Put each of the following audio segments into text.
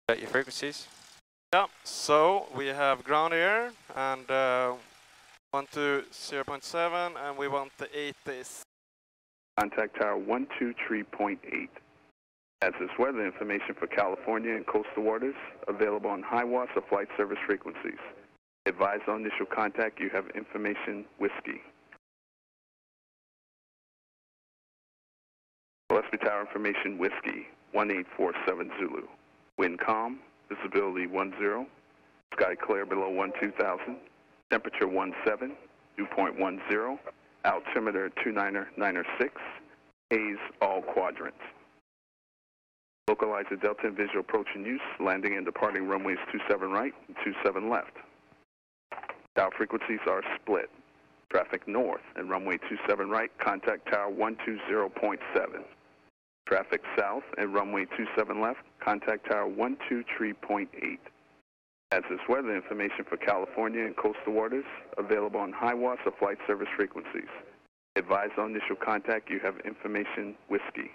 Set your frequencies. Yeah, so we have ground here and 1 to 0.7 and we want the 80s. Contact tower 123.8. As is weather information for California and coastal waters, available on high watts of flight service frequencies. Advise on initial contact you have information whiskey. Gillespie tower information whiskey 1847 Zulu. Wind calm, visibility 10, sky clear below 12,000, temperature 17, dew point 10, altimeter 29906, haze all quadrants. Localizer Delta and visual approach in use, landing and departing runways 27 right and 27 left. Tower frequencies are split. Traffic north and runway 27 right, contact tower 120.7. Traffic south and runway 27 left, contact tower 123.8. As is weather information for California and coastal waters, available on high watts of flight service frequencies. Advise on initial contact you have information whiskey.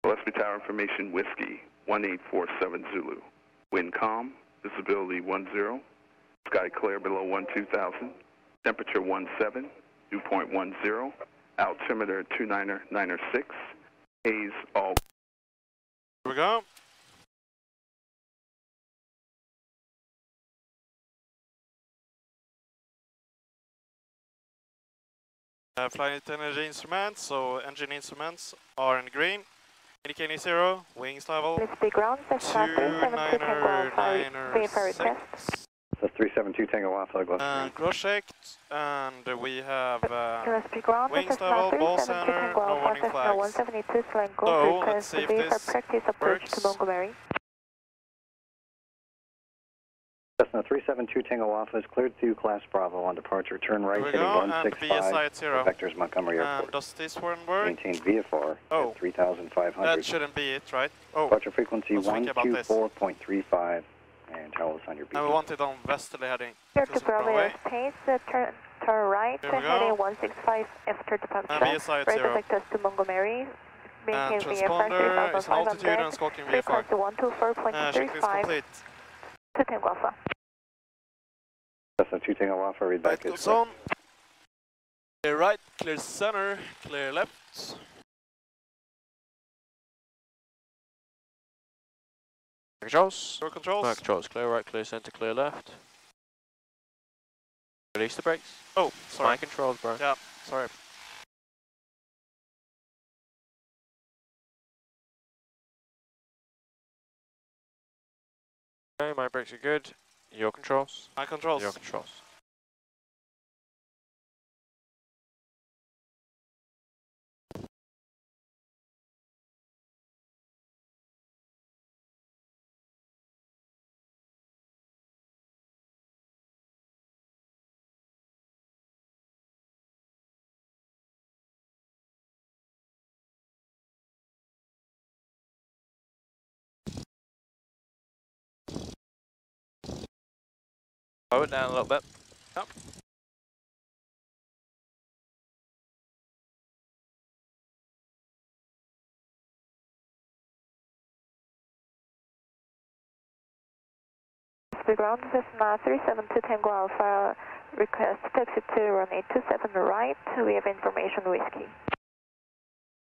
Gillespie tower information whiskey 1847 Zulu. Wind calm, visibility 10, sky clear below 12,000, temperature 17, dew point 10, altimeter 29906, haze all. Here we go. Flight energy instruments, so engine instruments are in green. Indicating 0, wings level 29996. So 372 Tango Alpha, Cross checked, and we have wings level, ball center, no warning flags. So let's see if this works. Cessna 372 Tango Alpha is cleared to Class Bravo on departure. Turn right, heading 165. Vectors Montgomery Airport. Does this one work? Maintain VFR at 3,500. That shouldn't be it, right? Oh, departure frequency 124.35. And tell us on your beacon. And we want it on westerly heading. To Bravo pace, turn right, heading 165 after departure. VSI at 0. Direct us to Montgomery. And transponder is in altitude and skulking VFR. Checklist complete. To Tango Alpha. Cessna 2 Tango Alpha, read back Light goes on. Clear right, clear center, clear left. Controls. Door controls. No controls. Clear right, clear center, clear left. Release the brakes. Oh, sorry. My controls, bro. Yeah, sorry. Okay, my brakes are good. Your controls. My controls. Your controls. Slow it down a little bit. Yep. The ground Cessna 372 Tango Alpha, request taxi to runway 27 right. We have information whiskey.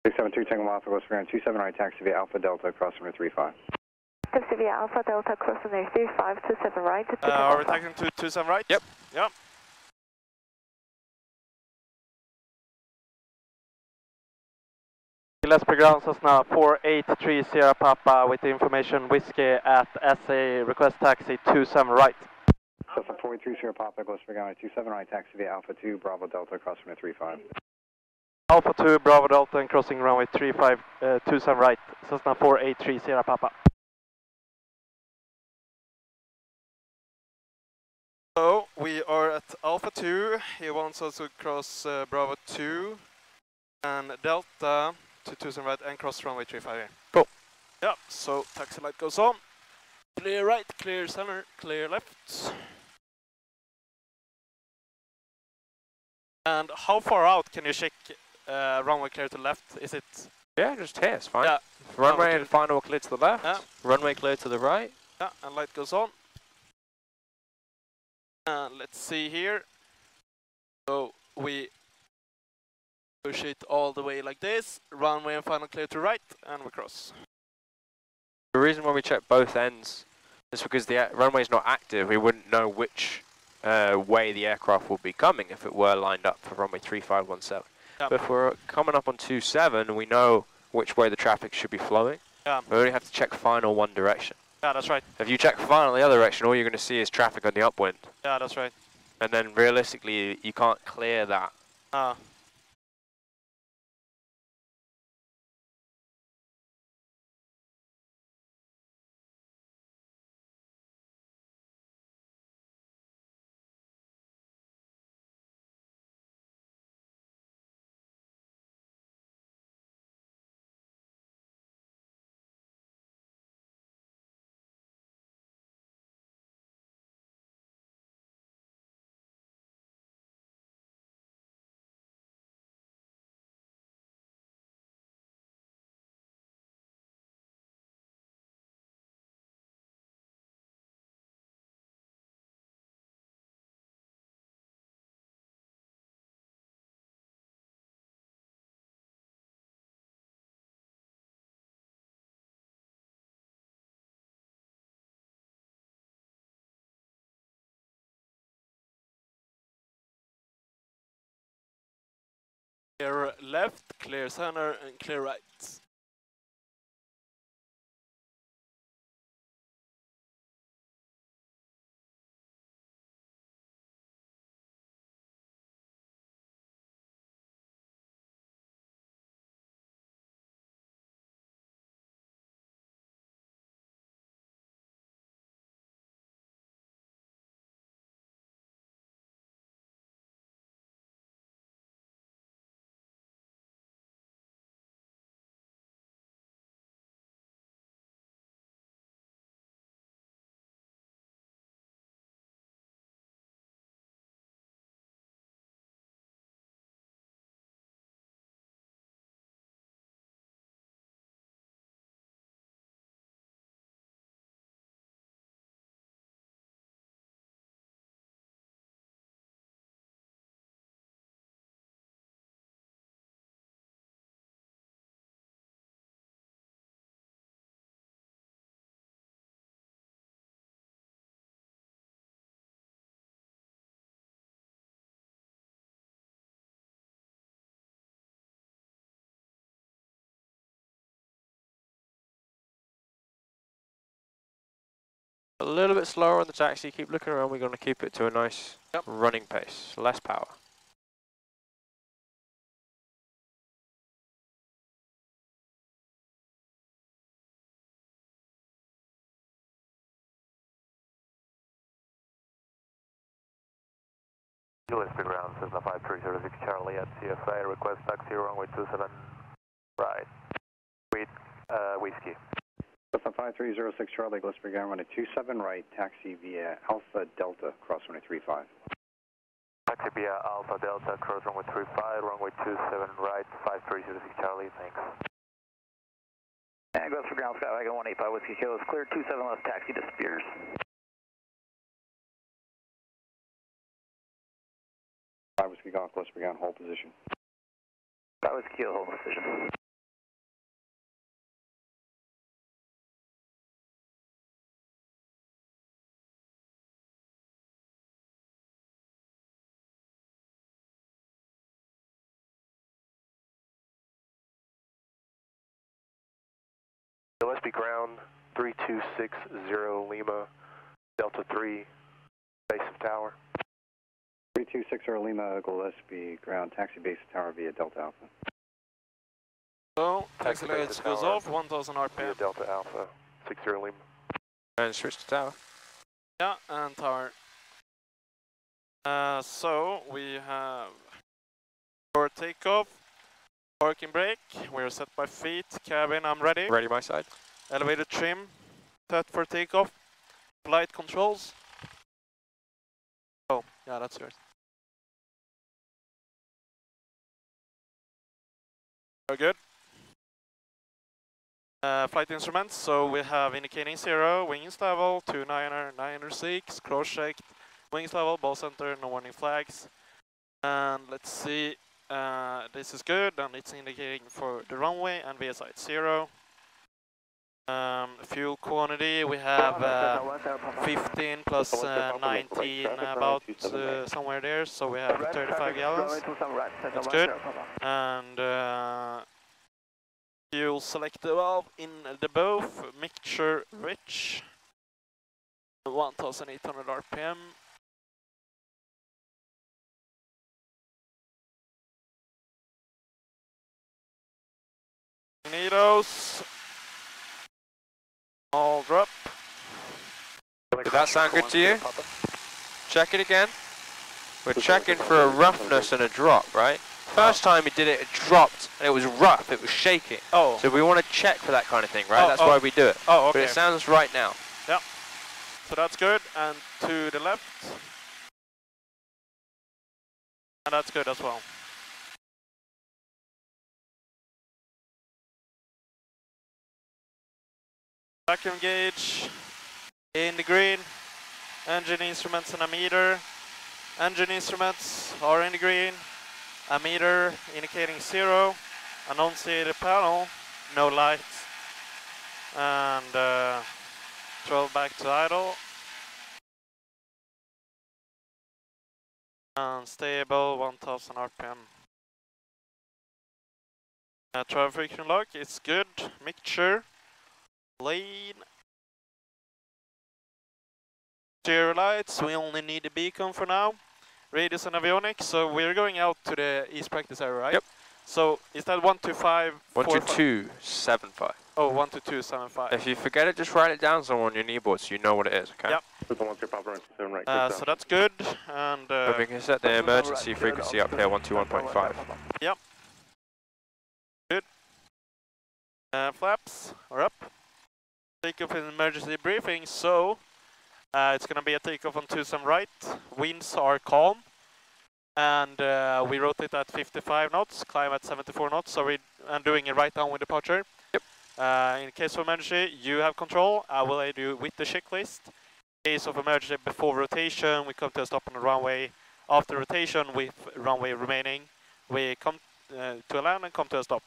372 Tango Alpha, goes for 27 right, taxi via Alpha Delta, cross runway 35. Taxi via Alpha Delta, cross runway 35, 27 right. Are we taking to 27 right? Yep. Yep. Gillespie ground Cessna 4830 Sierra Papa with information whiskey at SA, request taxi 27 right. Cessna 483 Sierra Papa, goes for 27 right, taxi via Alpha 2, Bravo Delta, cross runway 35. Alpha 2, Bravo Delta and crossing runway 35, 27 right, Cessna 483 Sierra Papa. So we are at Alpha 2, he wants us to cross Bravo 2 and Delta to 27 right and cross runway 35 here. Cool. Yeah, so taxi light goes on. Clear right, clear center, clear left. And how far out can you check runway clear to left? Is it Yeah, just here, it's fine. Yeah. Runway and final clear to the left. Yeah. Runway clear to the right. Yeah, and light goes on. And let's see here. So we push it all the way like this. Runway and final clear to right, and we cross. The reason why we check both ends is because the runway is not active. We wouldn't know which way the aircraft will be coming if it were lined up for runway 3517. Yep. But if we're coming up on 27, we know which way the traffic should be flowing. Yeah. We only have to check final one direction. Yeah, that's right. If you check final the other direction, all you're going to see is traffic on the upwind. Yeah, that's right. And then realistically, you can't clear that. Clear left, clear center, and clear right. A little bit slower on the taxi, keep looking around, we're going to keep it to a nice running pace, less power. Gillespie ground, Cessna 5306 Charlie at CFA, request taxi runway 27 right, with whiskey. Cessna 5306 Charlie, Gillespie ground, runway 27 right, taxi via Alpha Delta, cross runway 35. Taxi via Alpha Delta, cross runway 35, runway 27 right, 5306 Charlie, thanks. And Gillespie ground, Skywagon 185 Whiskey Kilo is clear, 27 left, taxi to Spears. Whiskey Golf, Gillespie ground, hold position. Whiskey Kilo, hold position. Gillespie ground, 3260 Lima, Delta 3, base of tower. 3260 Lima, Gillespie ground, taxi base of tower via Delta Alpha. So, Taxi taxi lights goes off, 1000 RPM. Via Delta Alpha, 60 Lima. And switch to tower. Yeah, and tower. So, we have for takeoff, parking brake, we're set by feet, cabin, I'm ready. Ready my side. Elevator trim, set for takeoff, flight controls. Oh, yeah, that's yours. We're good. Flight instruments, so we have indicating 0, wings level, 29er, 906, cross checked, wings level, ball center, no warning flags. And let's see, this is good, and it's indicating for the runway and VSI at 0. Fuel quantity, we have 15 plus 19, about somewhere there, so we have 35 gallons. That's good. And fuel selector valve in the both, mixture rich, 1800 RPM. Magnetos, all drop. Did that sound good to you? Check it again. We're checking for a roughness and a drop, right? First time he did it, it dropped, and it was rough, it was shaking. Oh. So we want to check for that kind of thing, right? That's why we do it. Oh, okay. But it sounds right now. Yeah. So that's good, and to the left. And that's good as well. Vacuum gauge in the green. Engine instruments and a meter. Engine instruments are in the green. A meter indicating 0. Annunciator panel, no lights. And throttle back to idle. And stable, 1000 RPM. Travel friction lock, it's good. Mixture. Lane. Stereo lights, we only need the beacon for now. Radius and avionics, so we're going out to the east practice area, right? Yep. So is that 125? 12275. Oh, 12275. If you forget it, just write it down somewhere on your kneeboard so you know what it is, okay? Yep. So that's good, and we can set the emergency frequency up here, 121.5. Yep. Good. Flaps are up. Takeoff in emergency briefing, so it's going to be a takeoff on 27 right. Winds are calm, and we rotate at 55 knots, climb at 74 knots, so we're doing a right downwind departure. Yep. In case of emergency, you have control. I will aid you with the checklist. In case of emergency, before rotation, we come to a stop on the runway. After rotation, with runway remaining, we come to a land and come to a stop.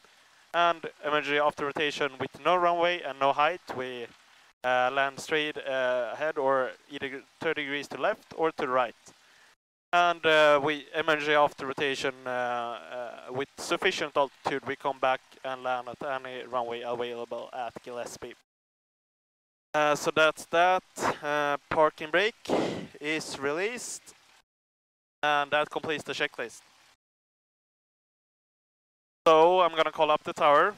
And emergency after rotation with no runway and no height, we land straight ahead, or either 30 degrees to left or to the right. And we emergency after rotation with sufficient altitude, we come back and land at any runway available at Gillespie. So that's that. Parking brake is released, and that completes the checklist. So I'm gonna call up the tower.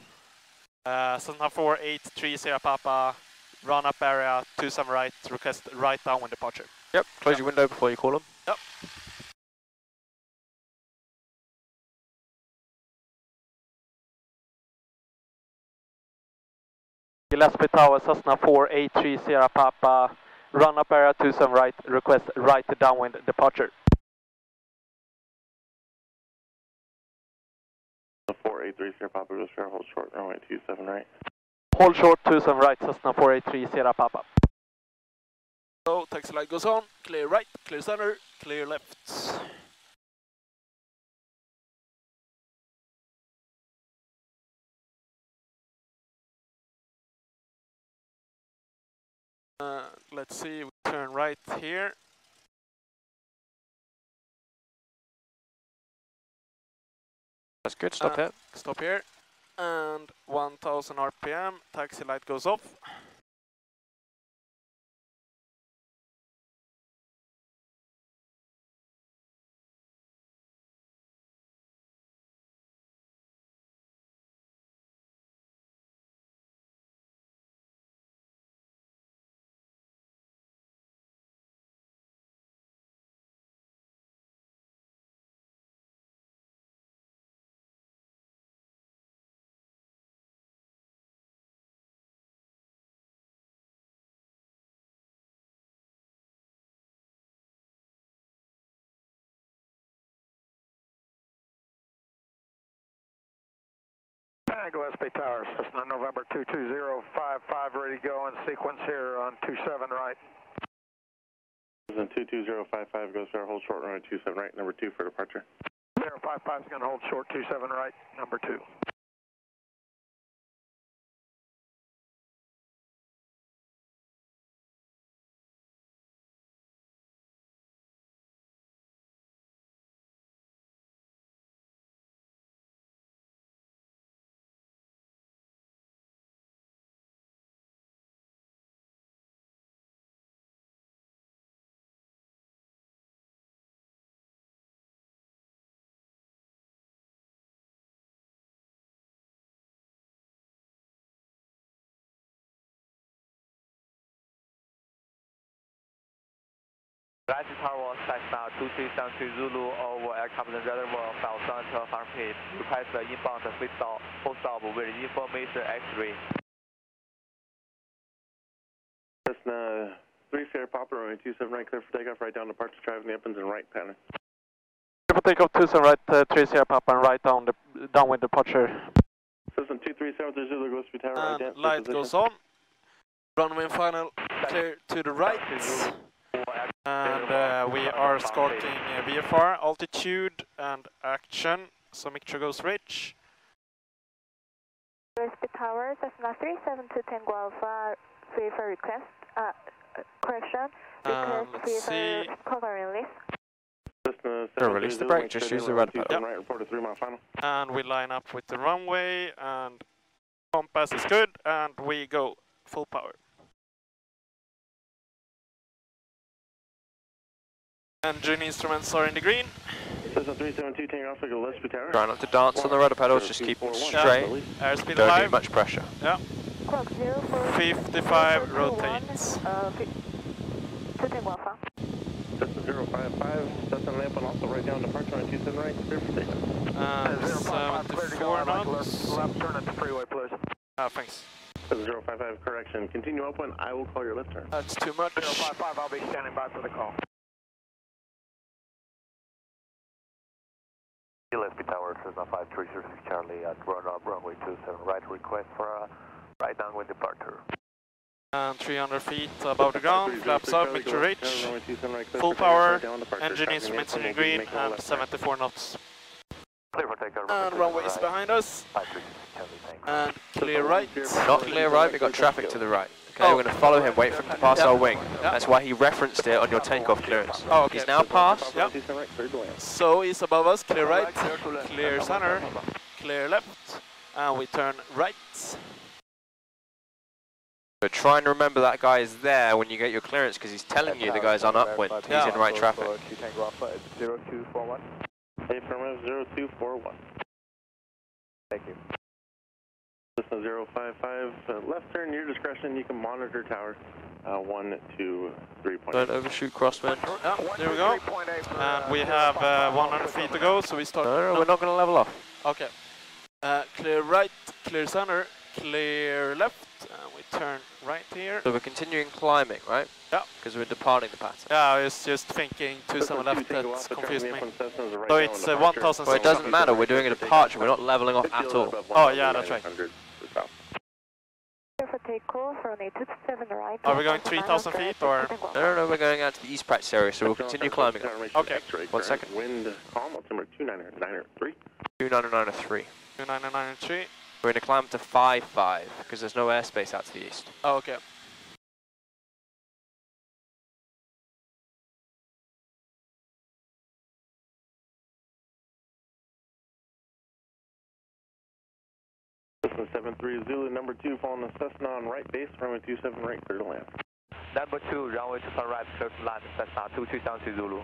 Cessna 483 Sierra Papa, run up area 27 right, request right downwind departure. Yep, close your window before you call them. Yep. Gillespie Tower, Cessna 483 Sierra Papa, run up area 27 right, request right downwind departure. 483 Sierra Papa, just hold short, runway 27 right. Hold short, 27 right, Cessna 483 Sierra Papa. So, taxi light goes on, clear right, clear center, clear left. Let's see, we turn right here. That's good, stop here. Stop here. And 1000 RPM, taxi light goes off. Gillespie Tower, Cessna November 22055, ready to go in sequence here on 27 right. Cessna 22055 goes for hold short runway 27 right, number 2 for departure. 055 is going to hold short 27 right, number 2. Gillespie Tower, Cessna 2373 Zulu over aircraft reservoir, file center, farm page. Request inbound full stop with information X-ray. Cessna 3 Sierra Papa, runway 27 right, clear for takeoff, right down departure, driving the opens and right pattern. Clear for takeoff 27 right, 3 Sierra Papa, and right downwind departure. Cessna 2373 Zulu, Gillespie Tower, And ident, light goes on. Runway final, clear to the right. And we are escorting VFR, altitude and action, so mixture goes rich. Gillespie Tower, Cessna 372 Tango Alpha, VFR request, correction, request VFR covering list. Release the brake, just use the rudder pedal. Right, report to 3 mile final. And we line up with the runway, and compass is good, and we go full power. Engine instruments are in the green. Cessna 372 taking off to Gillespie Tower. Try not to dance on the rudder pedals, just keep them straight. Airspeed Don't alive. need much pressure. Yeah. Clock 55 rotates. To Tango Alpha. Cessna 055, Cessna lamp and also right down departure on 27 right, clear for takeoff. And 74 knots. Left turn at the freeway, please. Ah, thanks. Cessna 055, correction. Continue open, I will call your left turn. That's too much. 055, I'll be standing by for the call. Gillespie Tower, Cessna 5306 Charlie at runway 27 right, request for a right downwind departure. And 300 feet above the ground, flaps up, mixture rich, full power, engine instruments in the green, and 74 knots. Clear for takeoff. And runway is behind us. 536 Charlie, thanks. And clear right. Not clear right, we've got traffic to the right. Okay, we're going to follow him, wait for him to pass our wing. That's why he referenced it on your takeoff clearance. Oh, okay. He's now passed. Yep. So he's above us, clear right, clear center, clear left, and we turn right. But try and remember that guy is there when you get your clearance, because he's telling you the guy's on upwind. He's in right traffic. 0241. Affirmative 0241. Thank you. Cessna 055, left turn, your discretion, you can monitor tower 1, 2, 3. Don't overshoot crosswind. Yeah, there we go. And we have 100 feet to go, so we start. No, we're not going to level off. Okay. Clear right, clear center, clear left, and we turn right here. So we're continuing climbing, right? Yeah. Because we're departing the pattern. Yeah, I was just thinking 27 left, that's confused me. So it's 1,000. Well, it doesn't matter, we're doing a departure, we're not leveling off at all. Oh, yeah, that's right. For takeoff, runway 27 right. Are we going 3,000 feet or? No, we're going out to the east practice area, so we'll continue climbing. Okay. 1 second. Wind calm, altimeter 29903. 29903. 29993. We're going to climb to 5-5, because there's no airspace out to the east. Oh, okay. Cessna 73 Zulu, number 2, following the Cessna on right base, runway 27 right, clear to land. Number 2, runway 27 right, clear to land, Cessna 2373 Zulu.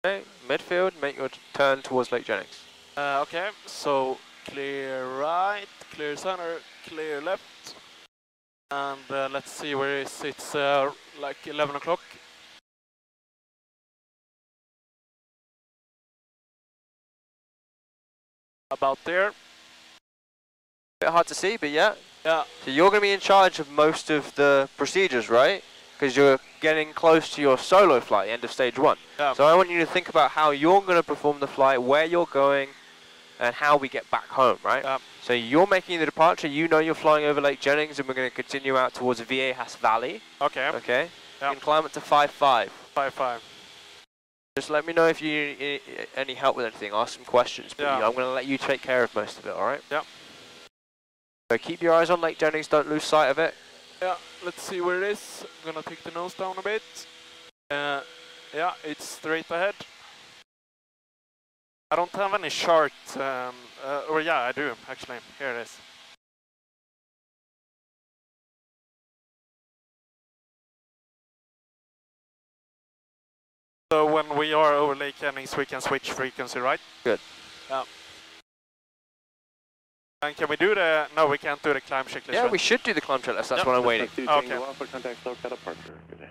Okay, midfield, make your turn towards Lake Jennings. Okay, so clear right, clear center, clear left, and let's see where it is. It's like 11 o'clock. About there. Bit hard to see, but yeah. Yeah. So you're going to be in charge of most of the procedures, right? Because you're getting close to your solo flight, end of stage 1. Yeah. So I want you to think about how you're going to perform the flight, where you're going, and how we get back home, right? Yeah. So you're making the departure, you know you're flying over Lake Jennings, and we're going to continue out towards Viejas Valley. Okay. Okay? Yeah. You can climb it to 5.5. 5.5. Just let me know if you need any help with anything, ask some questions, but I'm going to let you take care of most of it, alright? Yeah. So keep your eyes on Lake Jennings, don't lose sight of it. Yeah, let's see where it is. I'm gonna take the nose down a bit. Yeah, it's straight ahead. I don't have any chart, or yeah, I do, actually. Here it is. So when we are over Lake Jennings, we can switch frequency, right? Good. Yeah. And can we do the... No, we can't do the climb checklist. Yeah, right? we should do the climb checklist. That's what I'm waiting. Okay. Contact local departure. Good day.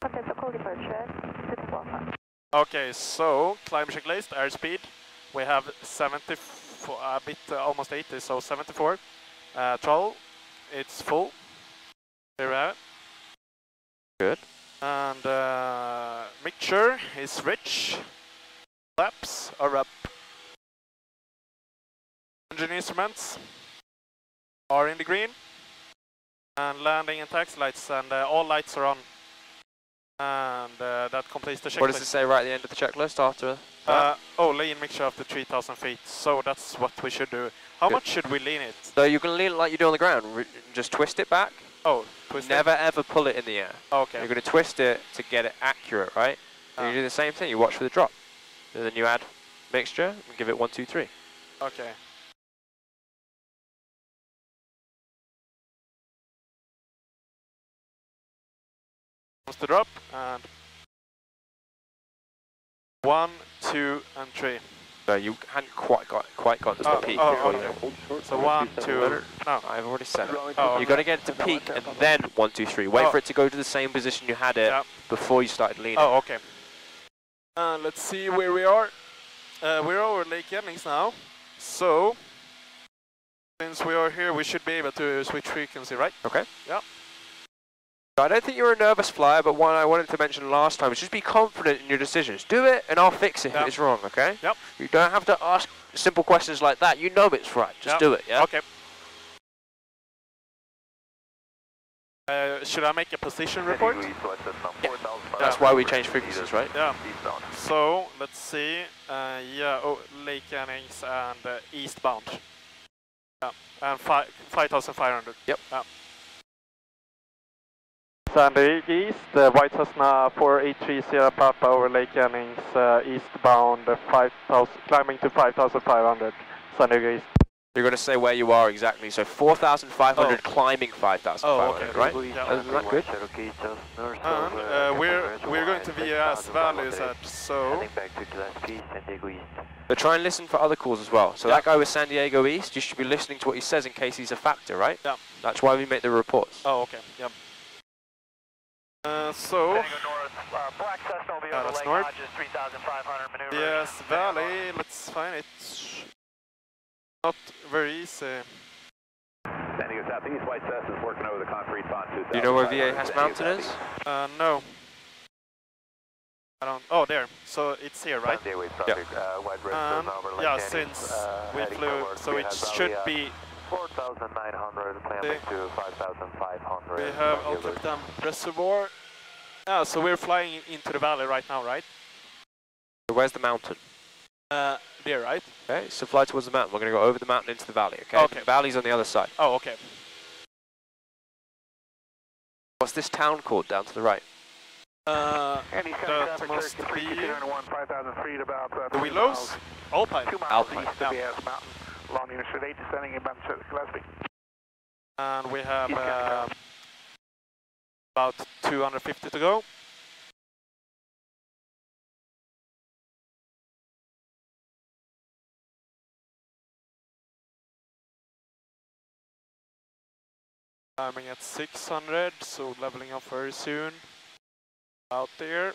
Contact local departure. Okay, so climb checklist, airspeed. We have 74, a bit almost 80, so 74. Throttle, it's full. Here we have it. Good. And mixture is rich. Flaps are up. Engine instruments are in the green. And landing and taxi lights, and all lights are on. And that completes the checklist. What does it say right at the end of the checklist after that? Lean mixture up to 3,000 feet. So that's what we should do. How much should we lean it? So you can lean it like you do on the ground. Just twist it back. Oh, twist Never ever pull it in the air. Okay. You're going to twist it to get it accurate, right? And you do the same thing. You watch for the drop. And then you add mixture and give it 1, 2, 3. Okay. The drop, and 1, 2, and 3. So you hadn't quite got to the peak. Okay. So 1, 2. No, I've already said it. Oh, You've got to get to peak and then 1, 2, 3. Wait for it to go to the same position you had it before you started leaning. Oh, okay. Let's see where we are. We're over Lake Jennings now. So, since we are here, we should be able to switch frequency, right? Okay. Yeah. I don't think you're a nervous flyer, but one I wanted to mention last time is just be confident in your decisions. Do it, and I'll fix it if it's wrong, okay? Yep. You don't have to ask simple questions like that. You know it's right. Just do it, yeah? Okay. Should I make a position report? Yeah. That's why we change frequencies, right? Yeah. So, let's see. Lake Jennings and eastbound. Yeah. And 5,500. Yep. Yeah. Sandy East, White Cessna 4830 Sierra Papa over Lake Jennings, eastbound 5,000, climbing to 5,500, San Diego East. You're going to say where you are exactly, so 4,500 climbing 5,500, right? Yeah. Isn't that good? And we're going to Viejas Valley, so... But try and listen for other calls as well. So that guy with San Diego East, you should be listening to what he says in case he's a factor, right? Yeah. That's why we make the reports. Oh, okay, yep. So, Black Cessna will be over Lake north. Hodges, 3,500 maneuver. Yes, Valley, let's find it. Not very easy. Standing southeast, White Cessna is working over the concrete pond. Do you know where Viejas Mountain is? No. I don't. Oh, there. So it's here, right? Yeah. Yeah, since we flew, so it should be 4,900, climbing to 5,500. We have Altopitan Reservoir. Yeah, so we're flying into the valley right now, right? Where's the mountain? There, right? Okay, so fly towards the mountain. We're going to go over the mountain into the valley, okay? Okay. The valley's on the other side. Oh, okay. What's this town called down to the right? That must be... 5,000 feet about... The Willows? Alpine. 2 miles Alpine. east of Viejas Mountain. Long unit 8 descending inbound to Gillespie. And we have about 250 to go. Climbing at 600, so leveling up very soon. Out there.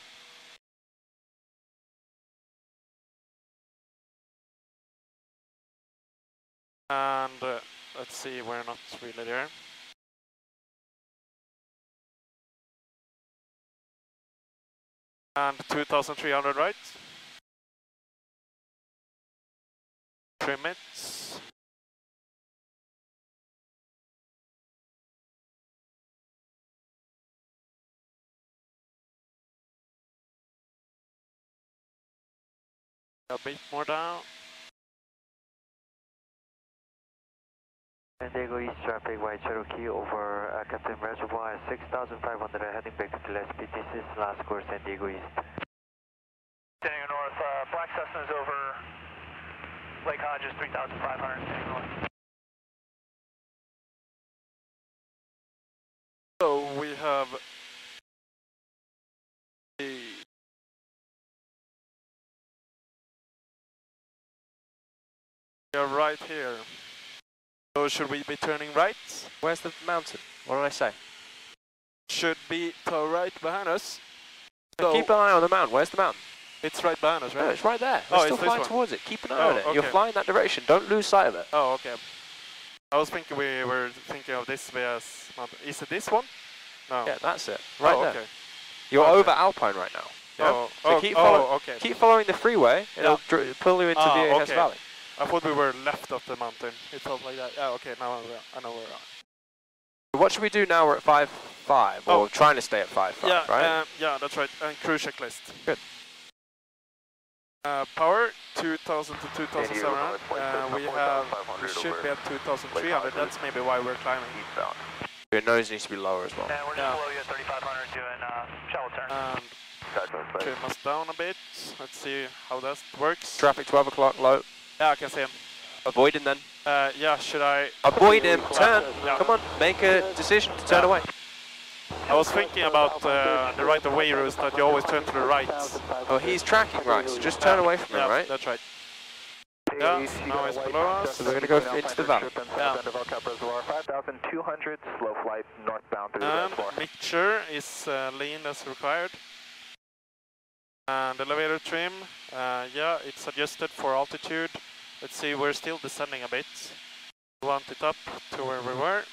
And let's see, we're not really there. And 2,300, right? Trim it. A bit more down. San Diego East traffic, White Cherokee over Captain Reservoir, 6,500 heading back to Gillespie. This is last course, San Diego East. San Diego North, Black Cessna's over Lake Hodges, 3,500, San Diego North. So we have the right here. So should we be turning right? Where's the mountain? What did I say? Should be to right behind us. So keep an eye on the mountain. Where's the mountain? It's right behind us, right? No, it's right there. We're still flying towards it. Keep an eye on it. Okay. You're flying that direction. Don't lose sight of it. Oh, okay. I was thinking we were thinking of this VS mountain. Is it this one? No. Yeah, that's it. Right there. Okay. You're over Alpine right now. Yeah? So keep following the freeway. It'll pull you into VAS Valley. I thought we were left of the mountain. It felt like that. Yeah, okay, now I know where we are. What should we do now? We're at 5.5, or trying to stay at 5.5, right? Yeah, that's right. And cruise checklist. Good. Power 2,000 to 2,700. We should be at 2,300. That's maybe why we're climbing. Your nose needs to be lower as well. Yeah, we're just below you at 3,500 doing shallow turn. Trim us down a bit. Let's see how that works. Traffic 12 o'clock, low. Yeah, I can see him. Avoid him then. Yeah, should I? Avoid him, turn. Yeah. Come on, make a decision to turn away. I was thinking about the right of way rules that you always turn to the right. Oh, he's tracking right, so just turn away from him, right? That's right. Yeah, now he's below us. So we're going to go into the valley. Yeah. 5,200, slow flight northbound through the reservoir. Mixture is lean as required. And elevator trim, yeah, it's adjusted for altitude. Let's see, we're still descending a bit. We want it up to where we were.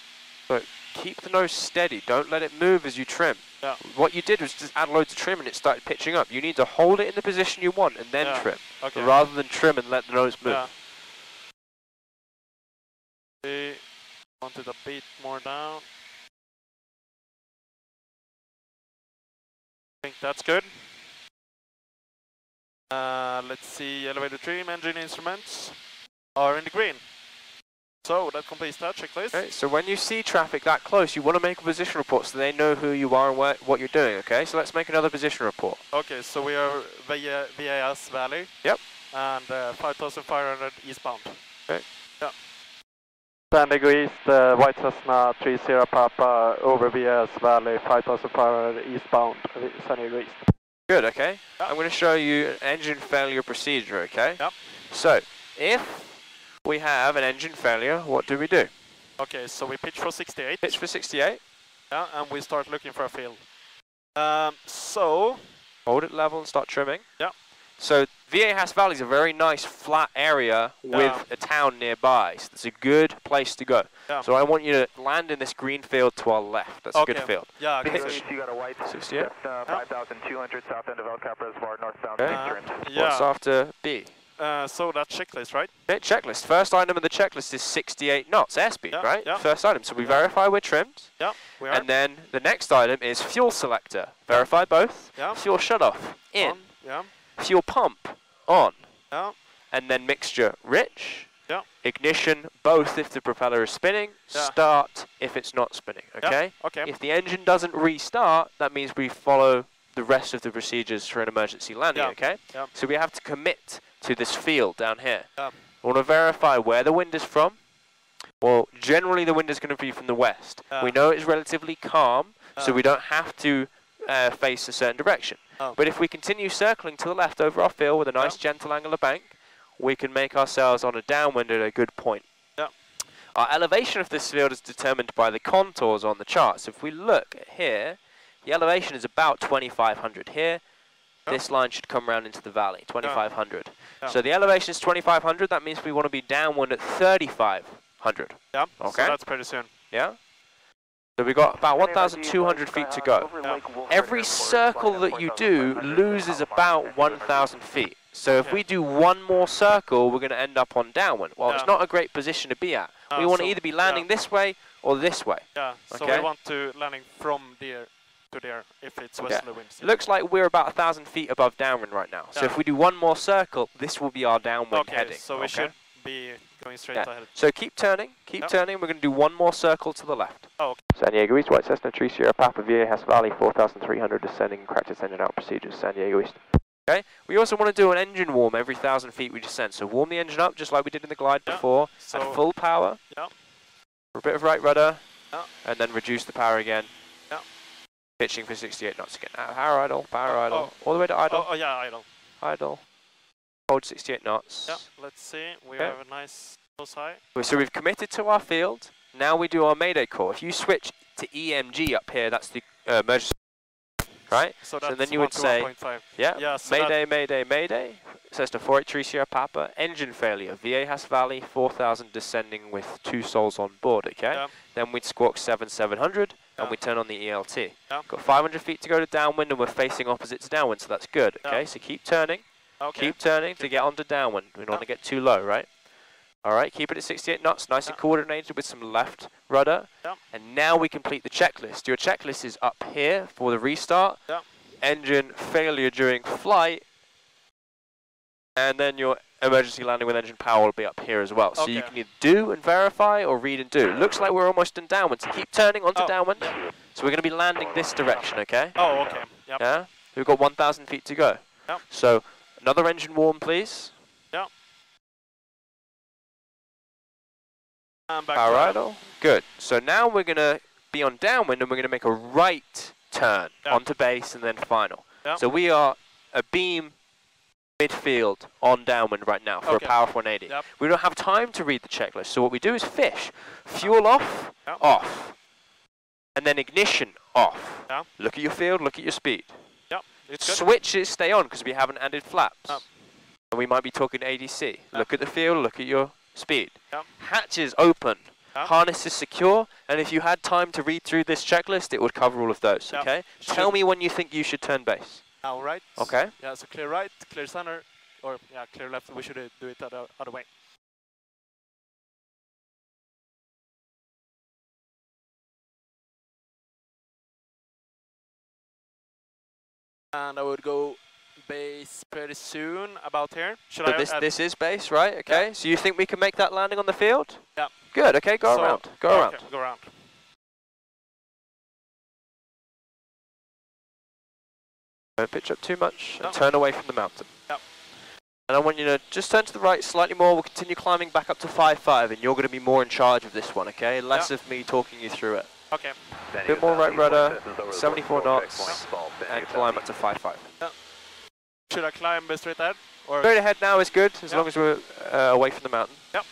So keep the nose steady, don't let it move as you trim. Yeah. What you did was just add loads of trim and it started pitching up. You need to hold it in the position you want and then trim, rather than trim and let the nose move. Yeah. We want it a bit more down. I think that's good. Let's see, elevator trim, engine instruments are in the green. So that completes that checklist. Okay, so when you see traffic that close, you want to make a position report so they know who you are and what you're doing, okay? So let's make another position report. Okay, so we are via VAS Valley. Yep. And 5,500 eastbound. Okay. Yeah. San Diego East, White Cessna 30 Papa over VAS Valley, 5,500 eastbound, San Diego East. Good, okay. Yep. I'm going to show you an engine failure procedure, okay? Yep. So, if we have an engine failure, what do we do? Okay, so we pitch for 68. Pitch for 68. Yeah, and we start looking for a field. So... hold it level and start trimming. Yeah. So, VAS Valley is a very nice flat area with a town nearby. So, it's a good place to go. Yeah. So, I want you to land in this green field to our left. That's a good field. Yeah, pitch. You got a white 68. 5,200 south end of El Cap Reservoir, northbound. What's after B? So that's checklist, right? Okay, checklist. First item of the checklist is 68 knots, airspeed, right? Yeah. First item. So we verify we're trimmed. Yeah, we are. And then the next item is fuel selector. Verify both. Yeah. Fuel shutoff, in. On. Yeah. Fuel pump, on. Yeah. And then mixture, rich. Yeah. Ignition, both if the propeller is spinning. Yeah. Start if it's not spinning, okay? Yeah. Okay. If the engine doesn't restart, that means we follow the rest of the procedures for an emergency landing, okay? Yeah. So we have to commit to this field down here. Yeah. We want to verify where the wind is from. Well, generally the wind is going to be from the west. We know it's relatively calm, so we don't have to face a certain direction. But if we continue circling to the left over our field with a nice gentle angle of bank, we can make ourselves on a downwind at a good point. Yeah. Our elevation of this field is determined by the contours on the chart. So if we look at here, the elevation is about 2,500 here, this line should come round into the valley, 2,500. Yeah. So the elevation is 2,500, that means we want to be downwind at 3,500. Yeah, okay. So that's pretty soon. Yeah. So we've got about 1,200 feet to go. Yeah. Every circle that you do loses about 1,000 feet. So if we do one more circle, we're going to end up on downwind. Well, it's not a great position to be at. We want to either be landing this way or this way. Yeah, so we want to landing from there to there if it's westerly winds. It looks like we're about 1,000 feet above downwind right now. So if we do one more circle, this will be our downwind heading. So we should be going straight ahead. So keep turning, turning. We're going to do one more circle to the left. Oh, okay. San Diego East, White Cessna, Tree Sierra, Papa, Viejas Valley, 4,300 descending, practice engine out procedures, San Diego East. Okay, we also want to do an engine warm every 1,000 feet we descend. So warm the engine up just like we did in the glide before, at full power, for a bit of right rudder, and then reduce the power again. Pitching for 68 knots again. Power idle, all the way to idle. Oh yeah, idle. Idle. Hold 68 knots. Yeah, let's see. We have a nice close high. So we've committed to our field. Now we do our Mayday call. If you switch to EMG up here, that's the emergency. Right? So then you would say, so Mayday, Mayday, Mayday. Cessna 483 Sierra Papa, engine failure, Viejas Valley, 4,000 descending with 2 souls on board, okay? Yeah. Then we'd squawk 7,700 and we turn on the ELT. Got 500 feet to go to downwind and we're facing opposite to downwind, so that's good, okay? So keep turning, keep turning to get onto downwind. We don't want to get too low, right? Alright, keep it at 68 knots, nice and coordinated with some left rudder. And now we complete the checklist. Your checklist is up here for the restart, engine failure during flight, and then your emergency landing with engine power will be up here as well. So you can either do and verify or read and do. Looks like we're almost in downwind, so keep turning onto downwind. So we're going to be landing this direction, okay? Oh, okay. Yep. Yeah? We've got 1,000 feet to go. Yep. So another engine warm, please. Yep. Power idle. Good. So now we're going to be on downwind and we're going to make a right turn onto base and then final. So we are a beam midfield on downwind right now for a power of 180. We don't have time to read the checklist, so what we do is fish. Fuel off, off. And then ignition off. Look at your field, look at your speed. Switches stay on because we haven't added flaps. And we might be talking ADC. Look at the field, look at your speed. Hatches open. Harness is secure, and if you had time to read through this checklist, it would cover all of those, okay? Tell me when you think you should turn base. Now right. Okay. Yeah, so clear right, clear center, or clear left. We should do it the other way. And I would go base pretty soon, about here. Should so this is base, right? Okay. So you think we can make that landing on the field? Yeah. Good. Okay. Go around. Go around. Go around. Don't pitch up too much and turn away from the mountain. And I want you to just turn to the right slightly more. We'll continue climbing back up to 5.5 and you're going to be more in charge of this one, okay? Less of me talking you through it. Okay. A bit more right rudder, 74 knots, and climb up to 5.5. Should I climb straight ahead? Or straight ahead now is good, as long as we're away from the mountain. Yep.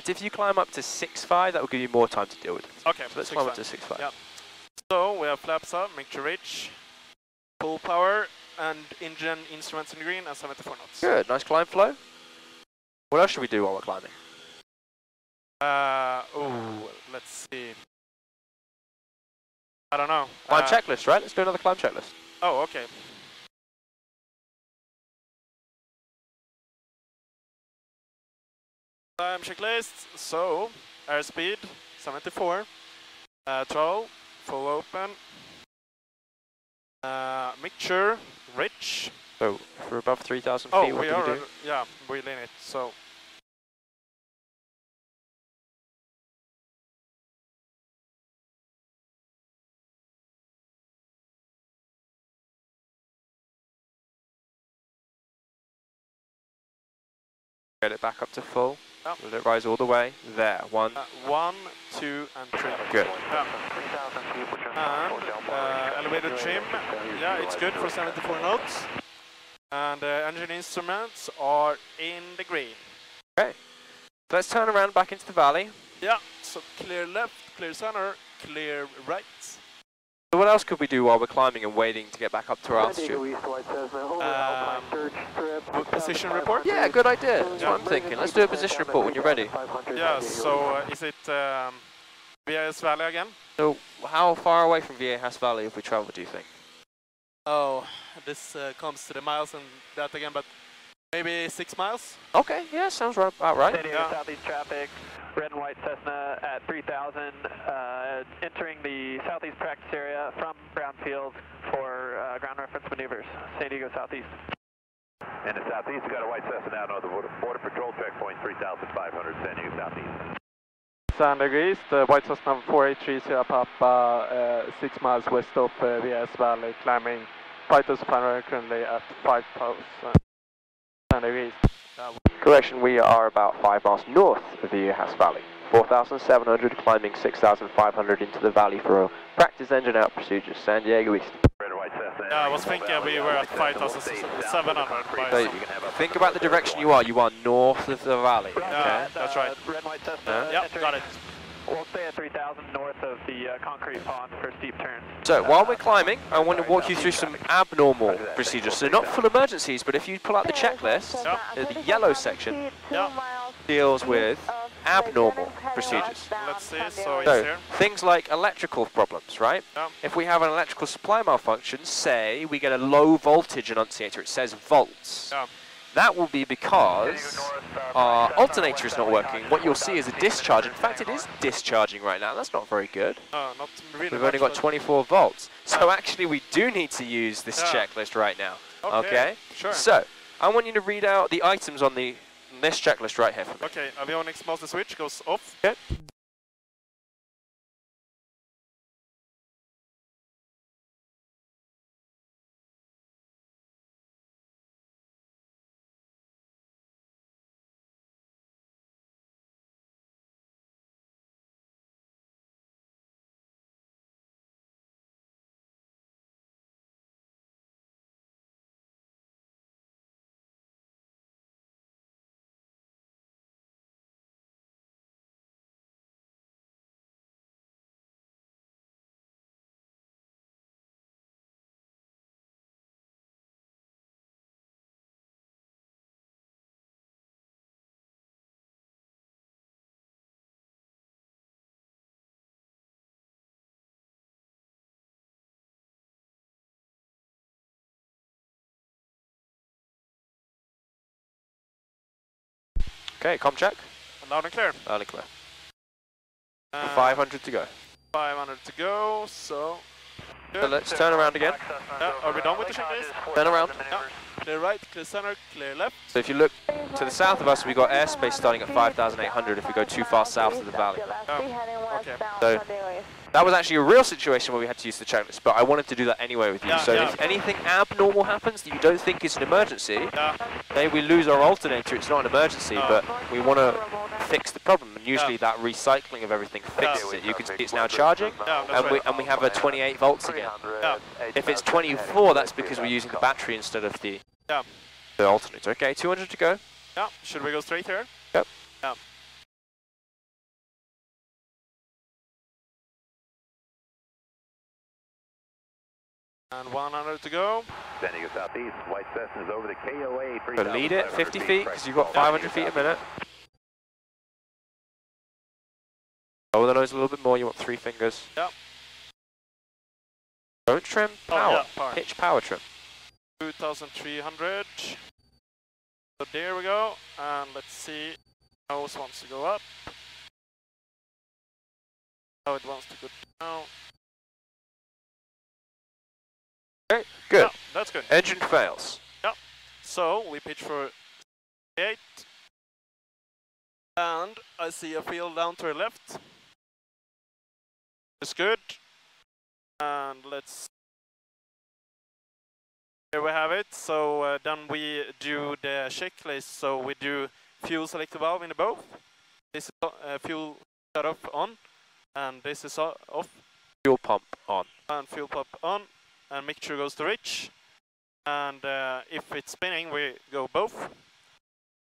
If you climb up to 6.5, that will give you more time to deal with it. Okay, so let's climb up to 6.5. Yep. So we have flaps up, make sure reach, full power, and engine instruments in green, and 74 knots. Good, nice climb flow. What else should we do while we're climbing? Let's see. I don't know. Climb checklist, right? Let's do another climb checklist. Oh, okay. Climb checklist. So, airspeed 74. Throttle full open. Mixture rich. So if we're above 3,000 feet, what do we do? Yeah, we're in it. So. Get it back up to full. Let it rise all the way. There. 1, 1, 2, and 3. Good. And elevator trim. Yeah, it's good for 74 knots. And engine instruments are in the green. Okay. Let's turn around back into the valley. Yeah, so clear left, clear center, clear right. So what else could we do while we're climbing and waiting to get back up to our altitude? Position report? Yeah, good idea. That's what I'm thinking. Let's do a position report when you're ready. Yeah, so is it VIS Valley again? So how far away from VIS Valley if we travel, do you think? Oh, this comes to the miles and that again, but maybe 6 miles? Okay, yeah, sounds right, about right. San Diego southeast traffic, red and white Cessna at 3000, entering the southeast practice area from ground field for ground reference maneuvers. San Diego southeast. In the southeast, you got a white Cessna down on the border patrol checkpoint, 3500, San Diego southeast. San Diego East, white Cessna 483 Sierra Papa, 6 miles west of VIS Valley, climbing 5,500 currently at 5,000. San Diego East. Correction, we are about 5 miles north of VIS Valley. 4,700, climbing 6,500 into the valley for a practice engine out procedure, San Diego East. Yeah, I was thinking we were at 5,700. So think about the direction you are. You are north of the valley. Yeah, Okay? that's right. Red and white Cessna. Yeah, got it. We'll stay at 3000 north of the concrete pond for steep turns. So while we're climbing, I want to walk you through some abnormal procedures. So not full emergencies, but if you pull out the checklist, the yellow section deals with abnormal procedures. Let's see, so So here. things like electrical problems, right? Yeah. If we have an electrical supply malfunction, say we get a low voltage annunciator, it says volts. Yeah. That will be because our alternator is not working. What you'll see is a discharge. In fact, it is discharging right now. That's not very good. Not really. We've only got 24 volts. So actually, we do need to use this checklist right now. Okay? Sure. So I want you to read out the items on this checklist right here for me. Okay, avionics master switch goes off. Okay. Okay, com check. Loud and clear. Loud and clear. 500 to go. 500 to go, so... Good. So let's turn around again. Yeah, are we done with the checklist? Turn around. Yeah. Clear right, clear center, clear left. So if you look to the south of us, we've got airspace starting at 5,800 if we go too far south of the valley. Okay. So that was actually a real situation where we had to use the checklist, but I wanted to do that anyway with you. So if anything abnormal happens that you don't think is an emergency, say we lose our alternator, it's not an emergency, but we want to fix the problem, and usually that recycling of everything fixes it. You can see it's now charging, and we have a 28 volts again. If it's 24, that's because we're using the battery instead of the alternator. Okay, 200 to go. Yeah, should we go straight here? Yep. Yeah. And 100 to go. San Diego southeast, white Cessna is over the KOA. So lead it 50 feet because you've got 500 feet a minute. Lower the nose a little bit more, you want 3 fingers. Yep. Don't trim power, power. pitch power trim. 2,300. So there we go, and let's see. Nose wants to go up. Oh, it wants to go down. Okay, good. Yeah, that's good. Engine fails. Yeah. So we pitch for 8. And I see a field down to the left. It's good. And let's... Here we have it. So then we do the checklist. So we do fuel selector valve in the both. This is fuel shut off on. And this is off. Fuel pump on. And fuel pump on. And mixture goes to rich. And if it's spinning, we go both.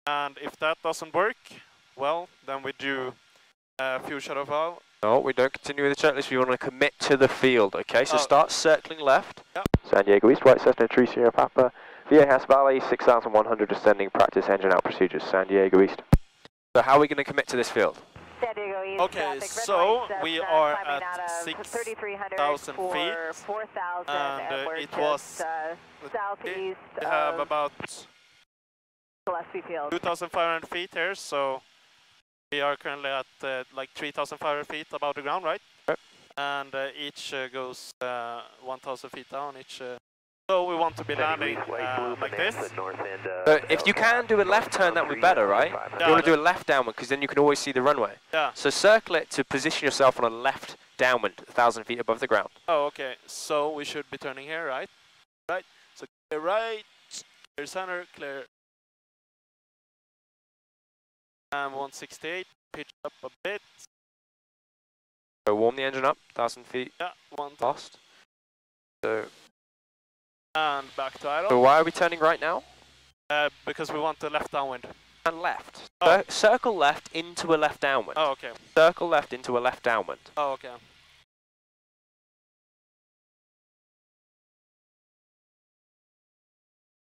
And if that doesn't work, well, then we do fuel shuttle valve. No, we don't continue with the checklist. We want to commit to the field, okay? So start circling left. Yep. San Diego East, White Cessna 3 Sierra Papa. Viejas Valley, 6,100 descending, practice engine out procedures, San Diego East. So how are we going to commit to this field? San Diego East, okay, so we are at 6,000 feet, 4,000, and we're it just, was southeast we have of about Gillespie Field. 2,500 feet here, so we are currently at like 3,500 feet above the ground, right? Yep. And each goes 1,000 feet down each. So we want to be landing like this. So if you can do a left turn, that would be better, right? Yeah, you want to do a left downwind because then you can always see the runway. Yeah. So circle it to position yourself on a left downwind, 1,000 feet above the ground. Oh, okay. So we should be turning here, right? Right. So clear right, clear center, clear. And 168. Pitch up a bit. So warm the engine up, 1,000 feet. Yeah, one lost. So. And back to idle. So why are we turning right now? Because we want the left downwind. And left. Oh. Circle left into a left downwind. Oh, okay. Circle left into a left downwind. Oh, okay.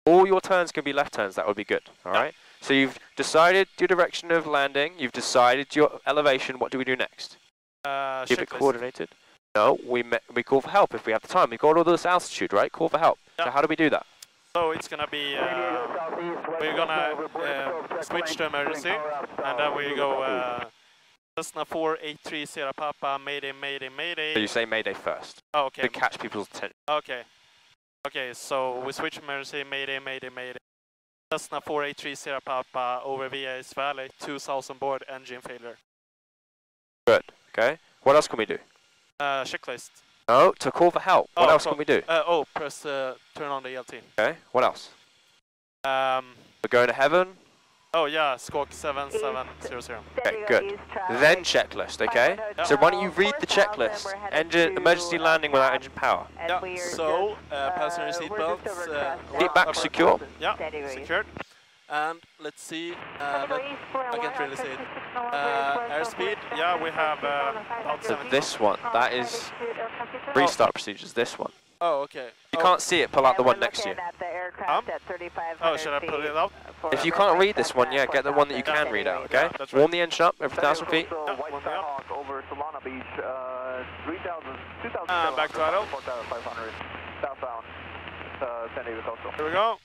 All your turns can be left turns, that would be good, alright? So you've decided your direction of landing, you've decided your elevation, what do we do next? Keep it coordinated. No, we call for help if we have the time. We got all this altitude, right? Call for help. Yep. So how do we do that? So it's gonna be, we're gonna switch to emergency, and then we go Cessna 483 Sierra Papa, Mayday, Mayday, Mayday. So you say Mayday first. Oh, okay. To catch people's attention. Okay. Okay, so we switch emergency, Mayday, Mayday, Mayday. Cessna 483 Sierra Papa over Viejas Valley, 2,000 board, engine failure. Good, okay. What else can we do? Checklist. No, to call for help. What else can we do? Press turn on the ELT. Okay, what else? We're going to heaven. Oh yeah, squawk 7700. Okay, good. Then checklist, okay? So why don't you read the checklist? Engine, emergency landing without engine power. Yeah, so passenger seatbelts. Seat back secure. Yeah, secured. And let's see, I can't really see it. Airspeed, yeah, we have about 70. This one, that is restart procedures, this one. Oh, okay. You can't see it, pull out the one next to you. Oh, should I pull it out? If you can't read this one, yeah, get the one that you can read out, okay? Right. Warm the engine up every 1,000 feet. Over Solana Beach, 2,000 back to idle. 4,500, southbound, San Diego Coastal. Here we go.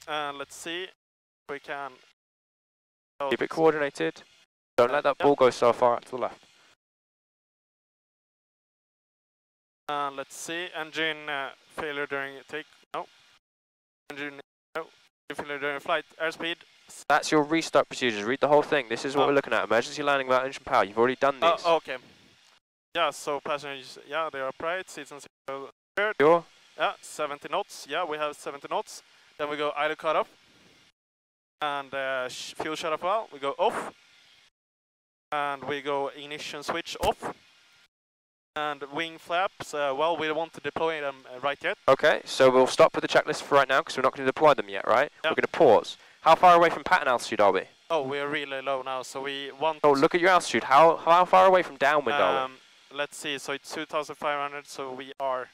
And let's see if we can. Keep it coordinated. Don't let that ball go so far out to the left. Let's see, engine failure during take. No. Engine failure during flight. Airspeed. That's your restart procedures. Read the whole thing. This is what we're looking at. Emergency landing without engine power. You've already done these. Oh, okay. Yeah, so passengers, yeah, they are upright. Seats and secured. Sure. Yeah, 70 knots. Yeah, we have 70 knots. Then we go idle cutoff. And fuel shut off valve. We go off. And we go ignition switch off. And wing flaps, well, we don't want to deploy them right yet. Okay, so we'll stop with the checklist for right now because we're not going to deploy them yet, right? Yep. We're going to pause. How far away from pattern altitude are we? Oh, we are really low now, so we want... Oh, look at your altitude. How far away from downwind are we? Let's see, so it's 2,500, so we are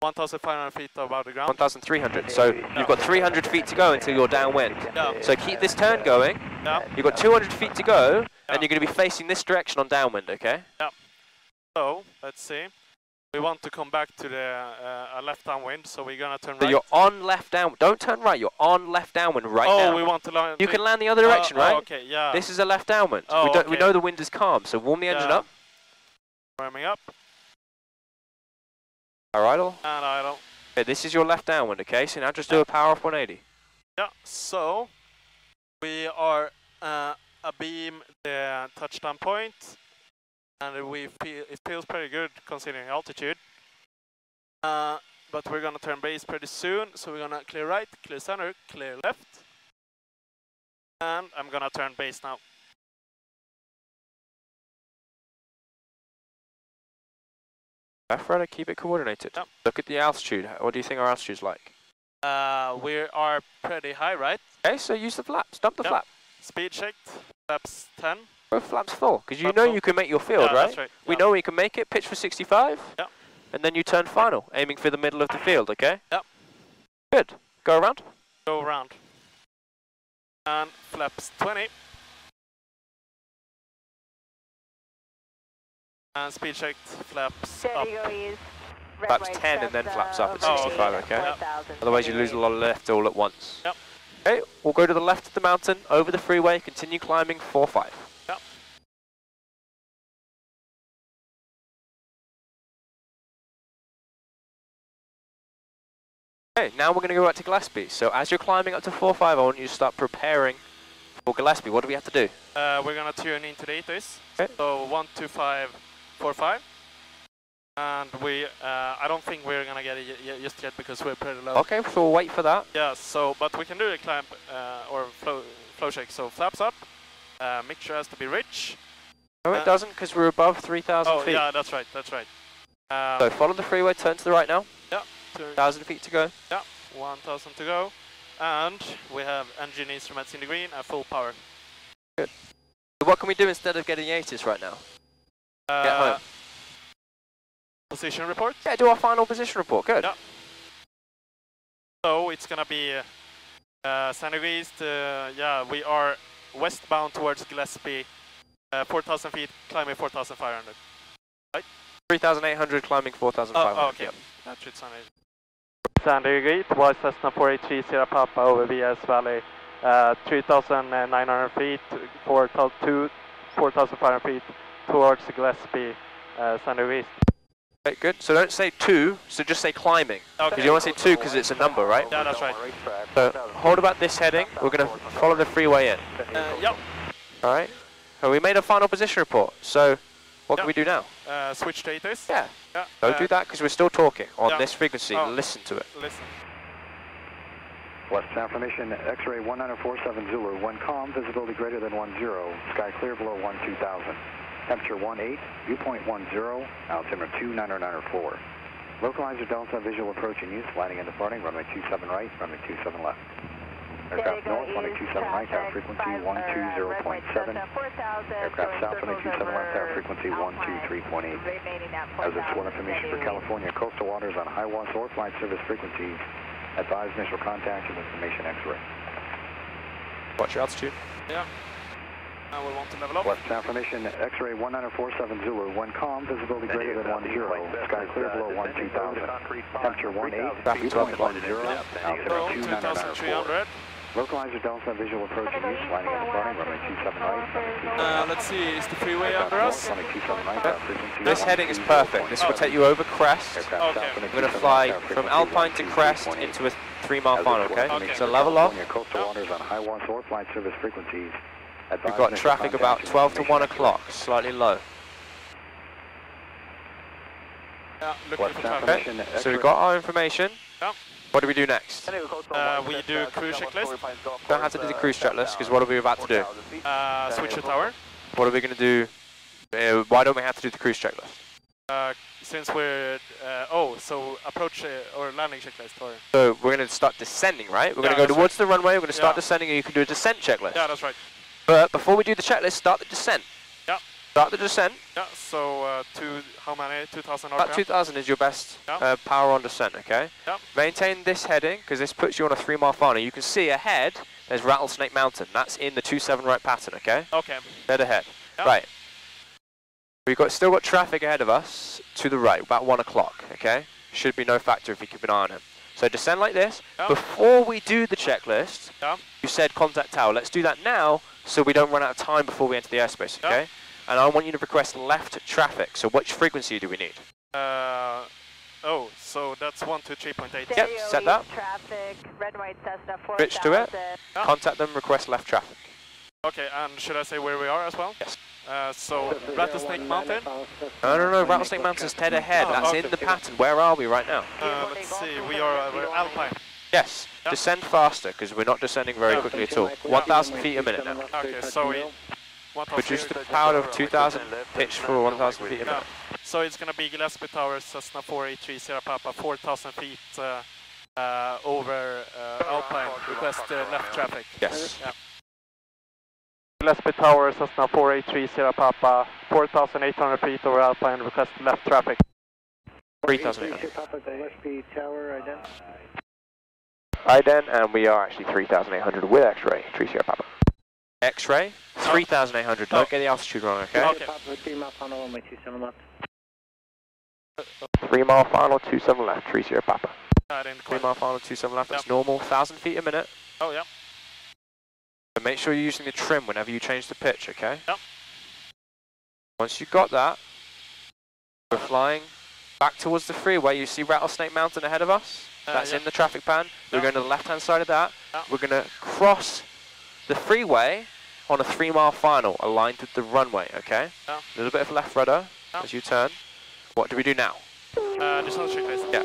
1,500 feet above the ground. 1,300, so you've got 300 feet to go until you're downwind. Yeah. So keep this turn going. Yeah. You've got 200 feet to go, and you're going to be facing this direction on downwind, okay? Yeah. So, let's see. We want to come back to the left downwind, so we're going to turn right. So you're on left downwind. Don't turn right, you're on left downwind right now. Oh, we want to land... You can land the other direction, right? Oh, okay, yeah. This is a left downwind. Oh, we know the wind is calm, so warm the engine up. Warming up. Idle. And idle. Okay, this is your left downwind, okay? So now just do a power off 180. Yeah, so we are abeam the touchdown point. And it feels pretty good considering altitude. But we're gonna turn base pretty soon, so we're gonna clear right, clear center, clear left. And I'm gonna turn base now. Left rudder, keep it coordinated. Yep. Look at the altitude. What do you think our altitude's like? We are pretty high, right? Okay, so use the flaps. Dump the flap. Speed checked. Flaps 10. Both flaps full, because you know you can make your field, right? That's right. We know we can make it. Pitch for 65. Yep. And then you turn final, aiming for the middle of the field, okay? Yep. Good. Go around. Go around. And flaps 20. And speed checked, flaps up. Flaps 10 and then flaps up at 65, okay? Yep. Otherwise you lose a lot of lift all at once. Yep. Okay, we'll go to the left of the mountain, over the freeway, continue climbing 4-5. Yep. Okay, now we're going to go back to Gillespie. So as you're climbing up to 4-5, I want you to start preparing for Gillespie. What do we have to do? We're going to tune into the ATIS. Okay. So 12545. And I don't think we're going to get it just yet because we're pretty low. Okay, so we'll wait for that. Yeah, so, but we can do the climb or flow check. So flaps up, mixture has to be rich. No, it doesn't, because we're above 3,000 feet. Oh, yeah, that's right, that's right. So follow the freeway, turn to the right now. Yeah. 1,000 feet to go. Yeah, 1,000 to go. And we have engine instruments in the green at full power. Good. So what can we do instead of getting the ATIS right now? Get home. Position report? Yeah, do our final position report. Good. Yeah. So it's going to be San East. Yeah, we are westbound towards Gillespie. 4,000 feet, climbing 4,500. Right? 3,800, climbing 4,500. Oh, okay. Yep. That should sound easy. San Diego, White Cessna 483 Sierra Papa over VS Valley. 3,900 feet, 4,500 feet towards Gillespie, San Diego East. Okay, good. So don't say 2, so just say climbing. Okay. Because you want to say 2 because it's a number, right? Yeah, that's right. So hold about this heading. We're going to follow the freeway in. Yep. All right. So we made a final position report. So what can we do now? Switch to ATIS? Yeah. Don't do that because we're still talking on this frequency. Listen to it. Listen. West San Formation, X-ray 1947 Zulu, 1 calm, visibility greater than 10, sky clear below 12,000. Temperature 18, viewpoint 10, altimeter 2994. Localizer Delta visual approach in use, landing and departing, runway 27 right, runway 27 left. Aircraft north, runway 27 right, tower frequency 120.7. Aircraft south, runway 27 left, tower frequency 123.8. As of sworn information for California coastal waters on high WAS or flight service frequencies, advise initial contact and information X-ray. Watch your altitude. Yeah. Now we want to level up. West San Formation, X-ray 1947 Zulu, 1 calm, visibility greater than 10, sky clear below 12,000. Temperature 18, viewpoint 10, altimeter 2994. Localizer Delta visual approach in use, landing and departing, runway 27 right. Let's see, is the freeway under us? This heading is perfect. This will take you over crest. Okay. We're going to fly from Alpine to crest into a 3-mile final, okay? So level off. Coastal waters on high WAS or flight service frequencies. We've got traffic about 12 to 1 o'clock, slightly low. Yeah, looking for traffic. Okay. So we've got our information. Yeah. What do we do next? We do cruise checklist. Don't have to do the cruise checklist, because what are we about to do? Switch to tower. What are we going to do? Why don't we have to do the cruise checklist? Since we're, so approach or landing checklist. Or So we're going to start descending, right? We're going to go towards the runway, we're going to start descending, and you can do a descent checklist. Yeah, that's right. But before we do the checklist, start the descent. Yeah. Start the descent. Yeah, so how many? 2,000 RPM? About 2,000 is your best power on descent, okay? Yeah. Maintain this heading, because this puts you on a 3-mile final. You can see ahead, there's Rattlesnake Mountain. That's in the 27 right pattern, okay? Okay. Dead ahead. Yeah. Right. We've still got traffic ahead of us to the right, about 1 o'clock, okay? Should be no factor if you keep an eye on him. So descend like this. Yeah. Before we do the checklist, you said contact tower. Let's do that now so we don't run out of time before we enter the airspace, okay? Yeah. And I want you to request left traffic. So which frequency do we need? So that's 123.8. Yep, set that. Traffic, red and white Cessna 4,000. Switch to it. Contact them, request left traffic. Okay, and should I say where we are as well? Yes. So Rattlesnake Mountain? No, Rattlesnake Mountain's dead ahead. That's in the pattern. Where are we right now? Let's see, we're Alpine. Yes, descend faster, because we're not descending very quickly at all. 1,000 feet a minute now. Okay, so we... Produce the power of 2,000, pitch for 1,000 feet a minute. So it's going to be Gillespie Tower, Cessna 483 Sierra Papa, 4,000 feet over Alpine. Request left traffic. Yes. Yeah. Gillespie Tower, Cessna 4830 Sierra Papa, 4,800 feet over Alpine, request left traffic. 3,800. Papa, Gillespie Tower, IDEN, and we are actually 3,800 with X-ray, 3 Sierra Papa. X-ray, 3,800. Don't get the altitude wrong, okay? Okay. Papa, 3 mile final, runway 27 left. 3 mile final, 27 left, 3 Sierra Papa. 3 mile final, 27 left. That's normal. 1,000 feet a minute. Oh, yeah. But make sure you're using the trim whenever you change the pitch, okay? Yep. Once you've got that, we're flying back towards the freeway. You see Rattlesnake Mountain ahead of us? That's in the traffic pan. We're going to the left-hand side of that. We're going to cross the freeway on a 3 mile final, aligned with the runway, okay? A little bit of left rudder as you turn. What do we do now? Just on the checklist. Yeah.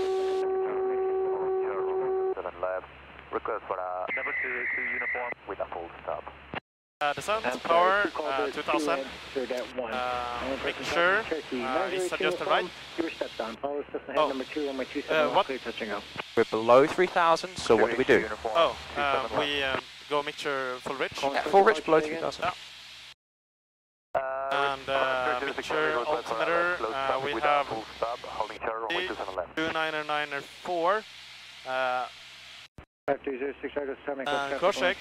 7 left. Request for a number 2 uniform with a full stop. Descent, power, 2000. Making sure it's adjusted right. What? We're below 3,000, so what do we do? Oh, we go mixture full rich. Yeah, full rich below 3,000. And mixture altimeter, we have 2994. Cross check.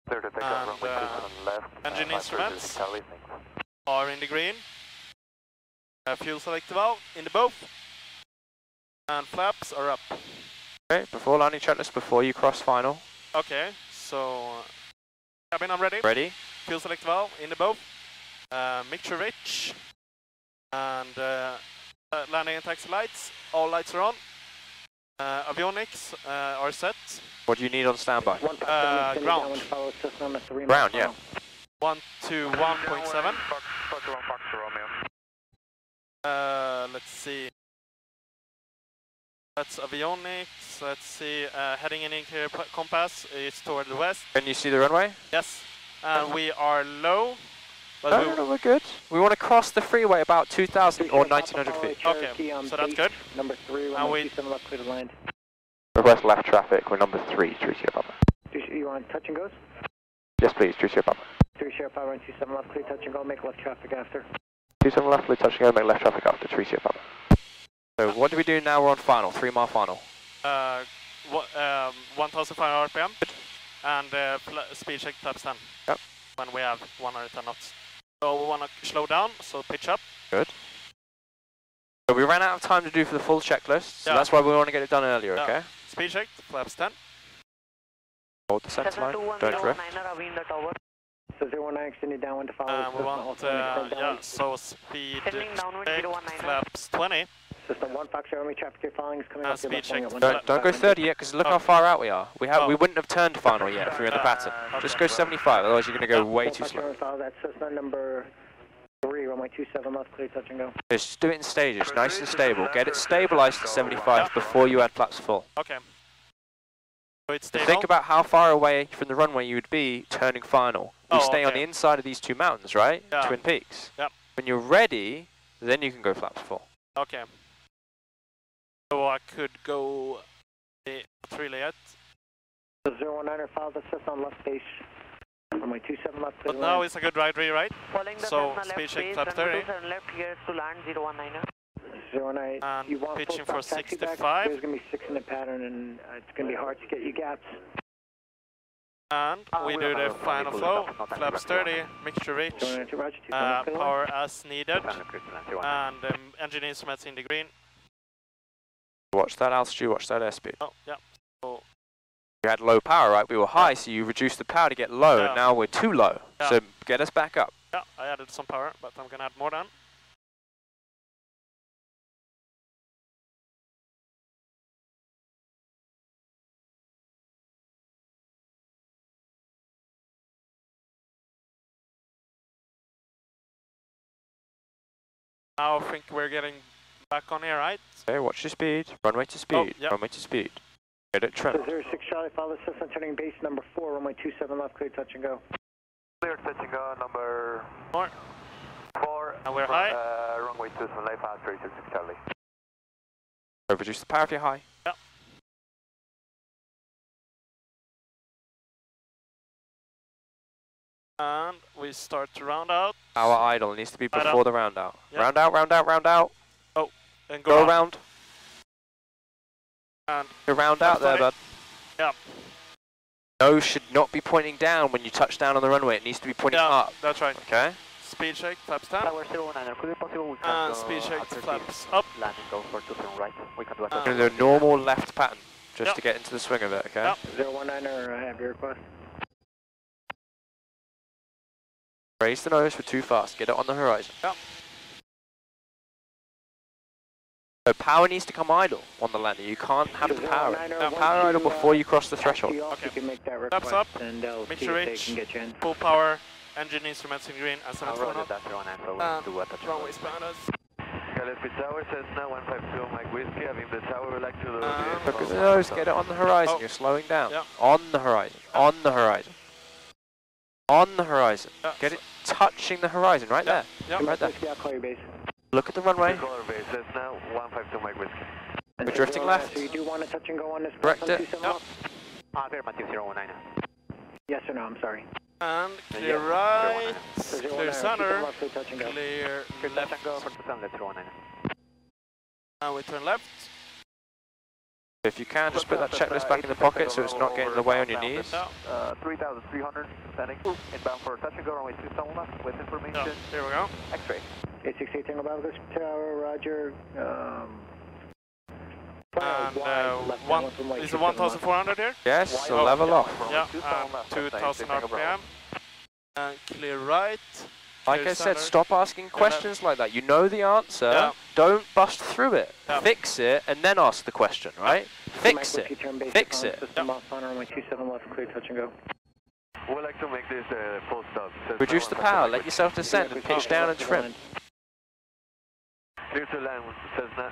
And engine instruments are in the green. Fuel selector valve in the both. And flaps are up. Okay, before landing checklist, before you cross final. Okay, so cabin, I'm ready. Ready. Fuel selector valve in the both. Mixture rich. And landing and taxi lights. All lights are on. Avionics are set. What do you need on standby? Ground. Ground, yeah. 121.7. Let's see. That's avionics. Let's see. Heading in indicator compass is toward the west. Can you see the runway? Yes. And we are low. But no, we're good. We want to cross the freeway about 2,000 or 1,900 feet. Okay, so that's good. Number 3, and we clear to land. Request left traffic, we're number 3, 3 Sierra Papa. You want touch and goes? Yes, please, 3 Sierra Papa. 3 Sierra Papa, run 27 left, clear touch and go, make left traffic after. 27 left, clear touch and go, make left traffic after, 3 Sierra Papa. So what do we do now? We're on final, 3 mile final. 1,500 RPM. And speed check flaps 10. Yep. When we have 110 knots. So we want to slow down, so pitch up. Good. So we ran out of time to do for the full checklist, so that's why we want to get it done earlier, okay? Speed check, flaps 10. Hold the center line, don't drift. So 09 extended downwind to follow. We want, so speed check, flaps 20. System 1, Fox Army traffic here following is coming up. Speed check. Don't go 30 yet, because look how far out we are. We wouldn't have turned final yet if we were in the pattern. Just go 75, otherwise you're going to go way too slow. That's Cessna number 3, runway 27 left, clear touch and go. Just do it in stages, nice and stable. Get it stabilized to 75 before you add flaps full. Okay. So it's stable. Think about how far away from the runway you would be turning final. You stay on the inside of these two mountains, right? Twin Peaks. Yep. When you're ready, then you can go flaps full. Okay. So I could go 3 yet. 019er, follow the Cessna on left base. Runway 27 left. But now it's a good ride, right? So speed check flaps 30. left here to land 019er. 09. And you want pitching full for stop taxi 65. back? There's going to be 6 in the pattern, and it's going to be hard to get you gaps. And we do the final flow, flaps 30, mixture rich, power as needed, and engine instruments in the green. Watch that altitude, watch that airspeed. Oh, yeah. So we had low power, right? We were high, so you reduced the power to get low, and now we're too low. So get us back up. Yeah, I added some power, but I'm going to add more down. Now I think we're getting back on here, right? Okay, watch your speed. Runway to speed. Runway to speed. Get it trimmed. 06 Charlie, follow Cessna turning base number 4, runway 27 left, clear touch and go. Clear touch and go, number 4. And we're high. Runway 27 left, fast 36 Charlie. Reduce the power if you're high. Yeah. And we start to round out. Power idle needs to be before the round out. Yep. Round out, round out, round out. Oh, and go around. And go round out there, bud. Yep. Nose should not be pointing down when you touch down on the runway. It needs to be pointing up. That's right. Okay. Speed check, flaps down. Tower 09, could it possible we can and speed check, flaps up. Landing go for 27 right. We can do a We're going to do a normal left pattern just to get into the swing of it, okay? Yep. 019er, I have your request. Raise the nose for too fast. Get it on the horizon. Yep. So power needs to come idle on the landing. You can't have the power. Power idle before you cross the threshold. Okay. You can make that Flaps up. and Make sure reach. Full power. Engine instruments in green. And 7 runway spanners. Gillespie Tower, Cessna 152, Mike Whiskey, having the tower like to the Look at the nose. Get it on the horizon. You're slowing down. On the horizon. On the horizon. On the horizon. Get it touching the horizon right there. Right there. Look at the runway. Cessna 152, Mike Whiskey. We're drifting left. So you do want to touch and go on this? Correct it. Affirmative 019. Yes or no? I'm sorry. And clear right, clear center, clear left. And we turn left. If you can, just put that checklist back in the pocket so it's not getting in the way on your knees. 3,300 standing. Inbound for touch and go, runway 27 left with information. Here we go. X-ray. 868 Tango Bravo, Tower, Roger. Is it 1,400 here? Yes, so level off. Yeah, 2,000 RPM. And clear right. Like I said, stop asking questions like that. You know the answer. Don't bust through it. Fix it and then ask the question, right? Fix it. Fix it. We'd like to make this full stop. Reduce the power. Let yourself descend and pitch down and trim. Clear to land, Cessna,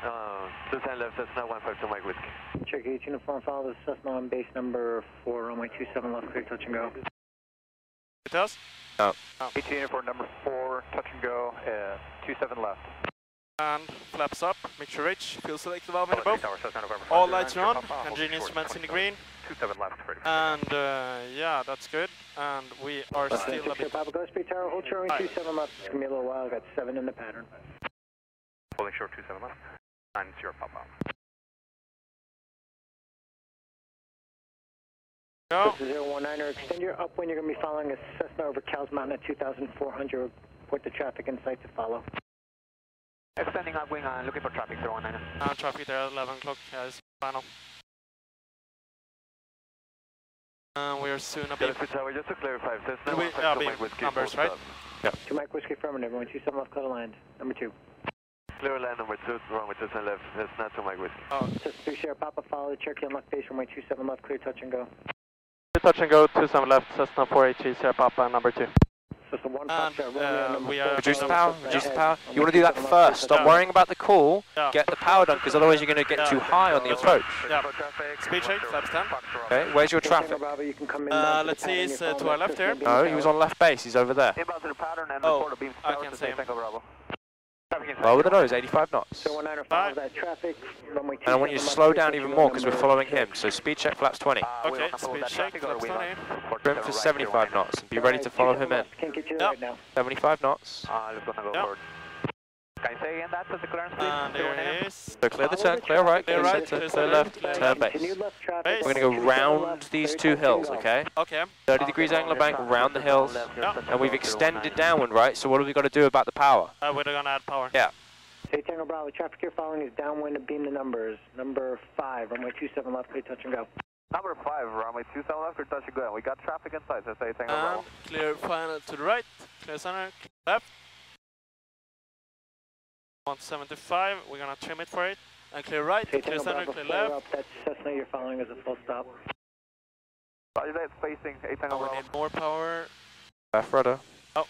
to left, Cessna 152, Mike Whiskey. Check 8 uniform, follow the Cessna on base number 4, runway 27 left, clear touch and go. It does? No. 8 uniform number 4, touch and go, 27 left. And flaps up, make sure reach, fuel selective valve in above. All lights are on, engine instruments in the green. 27 left, and yeah, that's good. And we are still a bit... Gillespie Tower, hold short, 27 left, it's going to be a little while, I've got 7 in the pattern. Holding short 27 left, 90 pop out. Go. This is 019er, extend your upwind, you're going to be following a Cessna over Cowles Mountain at 2,400, report the traffic in sight to follow. Extending upwind and looking for traffic, 019er. Traffic there at 11 o'clock, is final. And we are soon a bit... Just to clarify, Cessna numbers, right? Yeah. 2 Mike Whiskey affirmative, runway 27 left, clear land, number 2. Clear land number 2, runway 27 left, that's not 2 Mike Whiskey. Oh. 3 Sierra Papa, follow the Cherokee on left base, runway 27 left, clear touch and go. Clear touch and go, 27 left, Cessna 483, Sierra Papa, number 2. And we are... Reduce the power, reduce the power. You want to do that first. Stop worrying about the call. Get the power done, because otherwise you're going to get too high on the approach. Speed check, flaps 10. Okay, where's your traffic? Let's see, it's to our left here. No, he was on left base, he's over there. Oh, I can see him. Lower the nose, 85 knots. And I want you to slow down even more because we're following him. So speed check flaps 20. Okay, speed check, flaps 20. Trim for 75 knots and be ready to follow him in. 75 knots. Can you say again that to the clearance speed? And there it is. So clear the turn, clear right, clear center, clear left, turn base. We're going to go round these two hills, okay? Okay. 30 degrees angle bank, round the hills. And we've extended downwind, right? So what have we got to do about the power? We're going to add power. Yeah. Tango Bravo, traffic here following is downwind to beam the numbers. Number 5, runway 27 left, clear touch and go. Number 5, runway 27 left, clear touch and go. We got traffic inside, so say Tango Bravo. Clear final to the right, clear center, clear left. 175, we're gonna trim it for it. And clear right, clear center, clear left. That's Cessna you're following as a full stop. Roger that, spacing, 8 Tango Bravo. We need more power. Left rudder. Oh.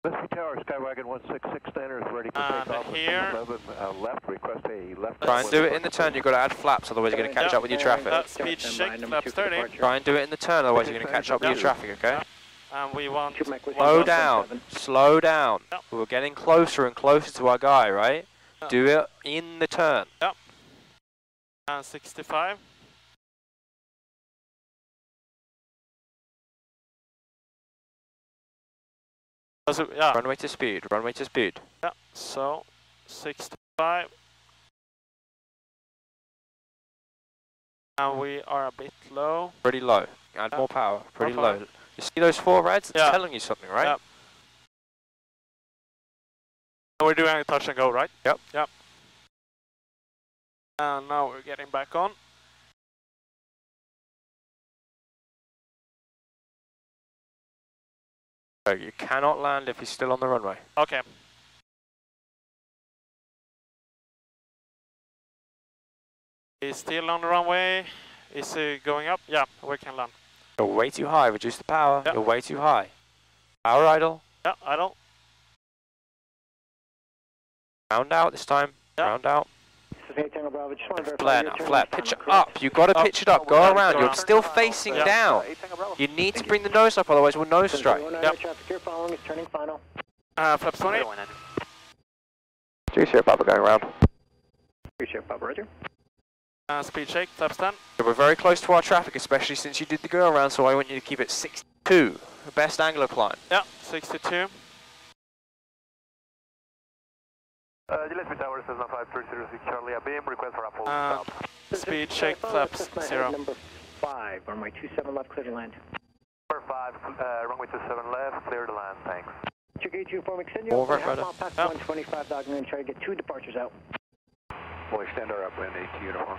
Gillespie Tower, Skywagon 166 standard is ready for takeoff. Here. 11 left, request a left. Try and do it in the turn, you've got to add flaps, otherwise you're going to catch up with your traffic. Speed shake, flaps 30. Try and do it in the turn, otherwise you're going to catch up with your traffic, okay? And we want... Slow down, slow down. We're getting closer and closer to our guy, right? Do it in the turn. Yep. And 65. Yeah. Runway to speed, runway to speed. Yeah, so 65. And we are a bit low. Pretty low. Add more power. Pretty low. You see those 4 reds? It's telling you something, right? Yeah. And we're doing a touch and go, right? Yep. Yep. And now we're getting back on. So you cannot land if he's still on the runway. Okay. He's still on the runway. Is he going up? Yeah, we can land. You're way too high. Reduce the power. Yep. You're way too high. Power idle. Yeah, idle. Round out this time. Yep. Round out. Just Flare now. Flare. Pitch it up. You've got to pitch it up. Go around. You're still facing down. You need to bring the nose up, otherwise we'll nose strike. Yep. Flaps 20. 30 Papa going around. 30 Papa, roger. Speed shake, flaps 10. So we're very close to our traffic, especially since you did the go around, so I want you to keep it 62. The best angular climb. Yeah, 62. Gillespie Tower, Cessna 5306 Charlie, a beam, request for Apple stop. Speed shake, flaps 0. Number 5, runway 27 left, clear to land. Number 5, runway 27 left, clear to land, thanks. Check gauge uniform, extend More your right, half mile past 125 dog, and try to get 2 departures out. We'll extend our upwind to uniform.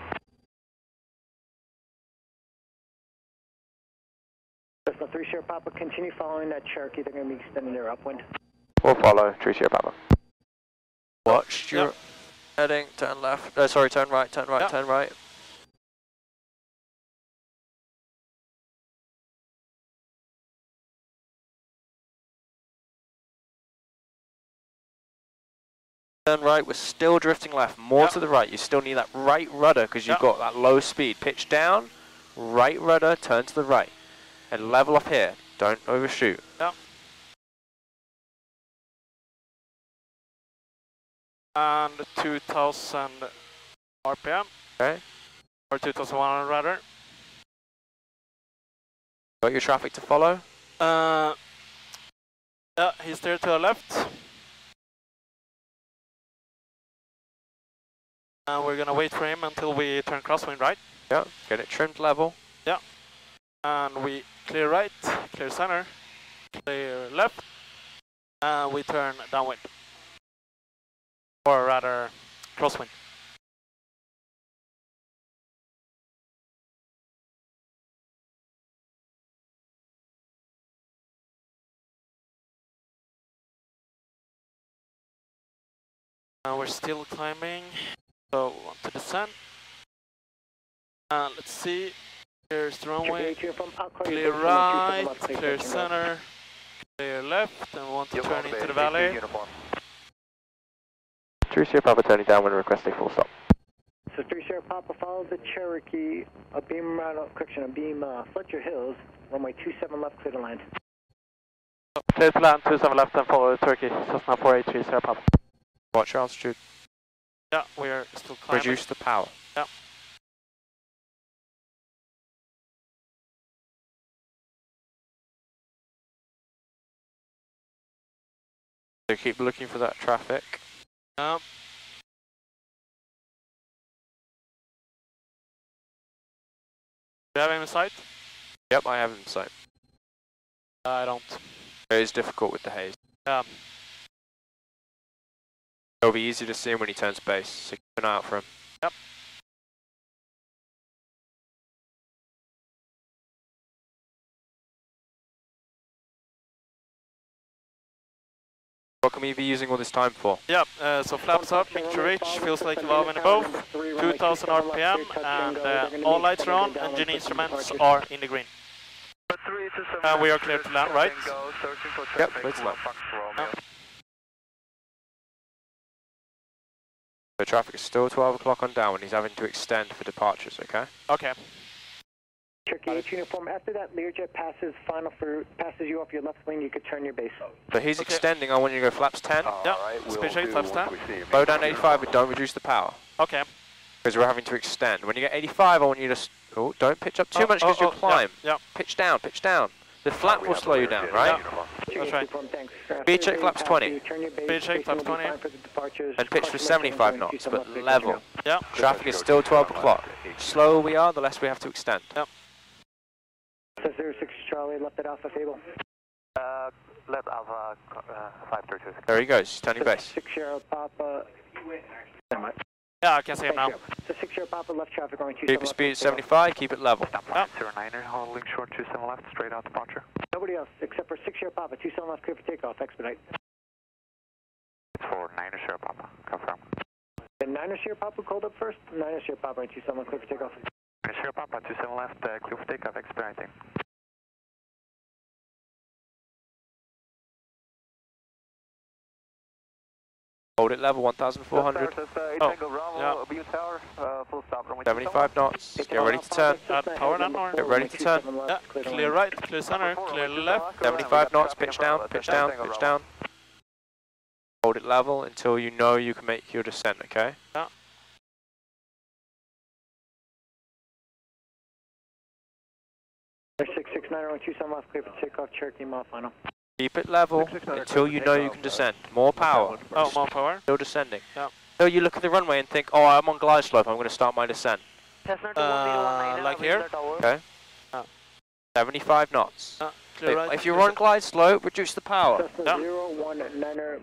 Cessna 3 Sierra Papa, continue following that Cherokee. They're going to be extending their upwind. We'll follow 3 Sierra Papa. Watch your heading, turn left. Sorry, turn right, turn right, turn right. Turn right, we're still drifting left, more to the right. You still need that right rudder because you've got that low speed. Pitch down, right rudder, turn to the right. And level off here, don't overshoot. Yeah. And 2000 RPM. Okay. Or 2100 rather. Got your traffic to follow? Yeah, he's there to the left. And we're gonna wait for him until we turn crosswind right. Yeah, get it trimmed level. Yeah. And we clear right, clear center, clear left, and we turn downwind. Or rather, crosswind. And we're still climbing, so we want to descend. And let's see, here's the runway, clear right, clear center, clear left, and we want to turn into the valley. 3 Sierra Papa turning downwind, request a full stop. So 3 Sierra Papa, follow the Cherokee, a beam Fletcher Hills, runway 27 left, clear to land. Clear to land, 27 left, and follow the Turkey, Cessna 483 Sierra Papa. Watch your altitude. Yeah, we are still climbing. Reduce the power. Yeah. So keep looking for that traffic. Yeah. Do you have him in sight? Yep, I have him in sight. I don't. It is difficult with the haze. Yeah. It'll be easy to see him when he turns base, so keep an eye out for him. Yep. What can we be using all this time for? Yep, so flaps up, picture rich, feels like love in above, 2000 RPM, and all lights are on, engine instruments are in the green. And we are clear to land, right? Yep, clear to land. The traffic is still 12 o'clock on down when he's having to extend for departures, okay? Okay. Cherokee H uniform, after that Learjet passes you off your left wing, you could turn your base. So he's extending, I want you to go flaps 10. Yeah, speed shake, flaps 10. Bow down 85, but don't reduce the power. Okay. Because we're having to extend. When you get 85, I want you to... Oh, don't pitch up too much because you'll climb. Yeah. Pitch down, pitch down. The flap will slow you down, right? That's right. Speed check flaps 20. Speed check flaps 20. And pitch for 75 knots, but level. Yeah. Traffic is still 12 o'clock. The slower we are, the less we have to extend. Yep. 06 Charlie, left at Alpha Fable. Left Alpha 532. There he goes, turning base. 6 Sierra Papa. Yeah, I can see him now. So 6 Sierra Papa, left traffic going 27 Keep your speed at 75, keep it level. 09er, holding short 27 left, straight out departure. Nobody else except for 6 Sierra Papa, 27 left, clear for takeoff, expedite. It's for 9er Sierra Papa, confirm. The 9er Sierra Papa called up first, 9er Sierra Papa, 27 left, clear for takeoff. 9er Sierra Papa, 27 left, clear for takeoff, expediting. Hold it level, 1,400. Oh, yeah. Full stop, 75 knots. Get ready to turn. Power down, power. Get ready to turn. Yeah, clear right, clear center, clear left. 75 knots, pitch down, pitch down, pitch down. Hold it level until you know you can make your descent, okay? Yeah. There's 669, 27 left, clear for takeoff, Cherokee, mile final. Keep it level until you know you can descend. More power. Oh, more power. Still descending. Yeah. So you look at the runway and think, oh, I'm on glide slope, I'm going to start my descent. Like here? Okay. 75 knots. Clear right. If you're on glide slope, reduce the power. Cessna 019er.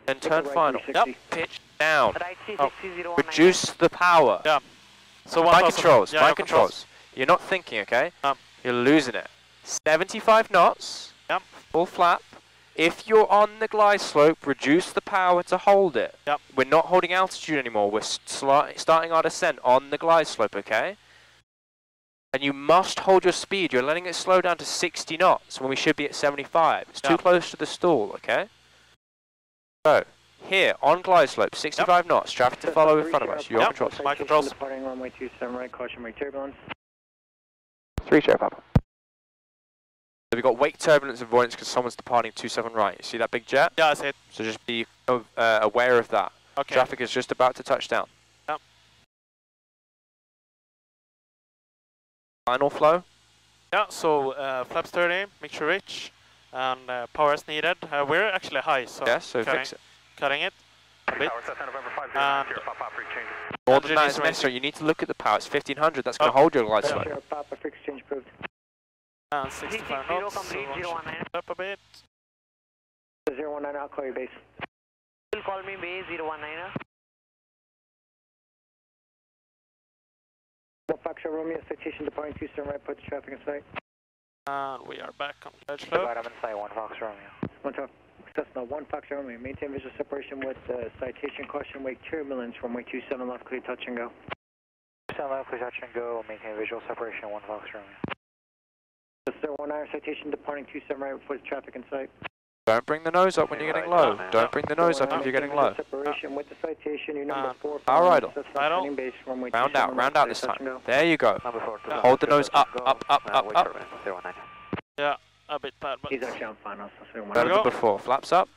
Then turn final. Yep. Pitch down. Oh. Reduce the power. Yeah. So My controls, yeah, my your controls. You're not thinking, okay? Yep. You're losing it. 75 knots. Yep. Full flap. If you're on the glide slope, reduce the power to hold it. Yep. We're not holding altitude anymore. We're starting our descent on the glide slope, okay? And you must hold your speed. You're letting it slow down to 60 knots when we should be at 75. It's too close to the stall, okay? So, here, on glide slope, 65 knots, traffic to follow in front of us. Your controls. My controls. Departing runway 27 right, caution wake turbulence. 3 Sierra Papa. So we've got wake turbulence avoidance because someone's departing 27 right. You see that big jet? Yeah, I see it. So just be aware of that. Okay. Traffic is just about to touch down. Yep. Final flow? Yeah, so flaps 30, mixture rich, and power is needed. We're actually high, so Yes, so fix it. Cutting it a bit. And More than that is necessary. You need to look at the power. It's 1500. That's going to hold your glide slope. Sierra Papa, for exchange proved. And 65 knots, so up a bit. 019, I'll call your base. Will call me base 019. Foxtrot Romeo, citation departing 27 right, puts traffic in sight. And we are back on glide slope. I'm in sight, 1 Fox Romeo. 1 talk. Cessna 1 Foxtrot Romeo, maintain visual separation with citation, caution, wake turbulence, runway 27 left, clear touch and go. 27 left, clear touch and go, maintain visual separation, 1 Fox Romeo. 019, citation departing 27 right, puts traffic in sight. Don't bring the nose up when you're getting low. Don't bring the nose up if you're getting low. Separation with the citation, you number 4. Power idle. Base, Round out this time. There you go. Hold the nose up, up, up, up, up. Yeah, a bit bad, but He's actually on final, so Better than before. Flaps up.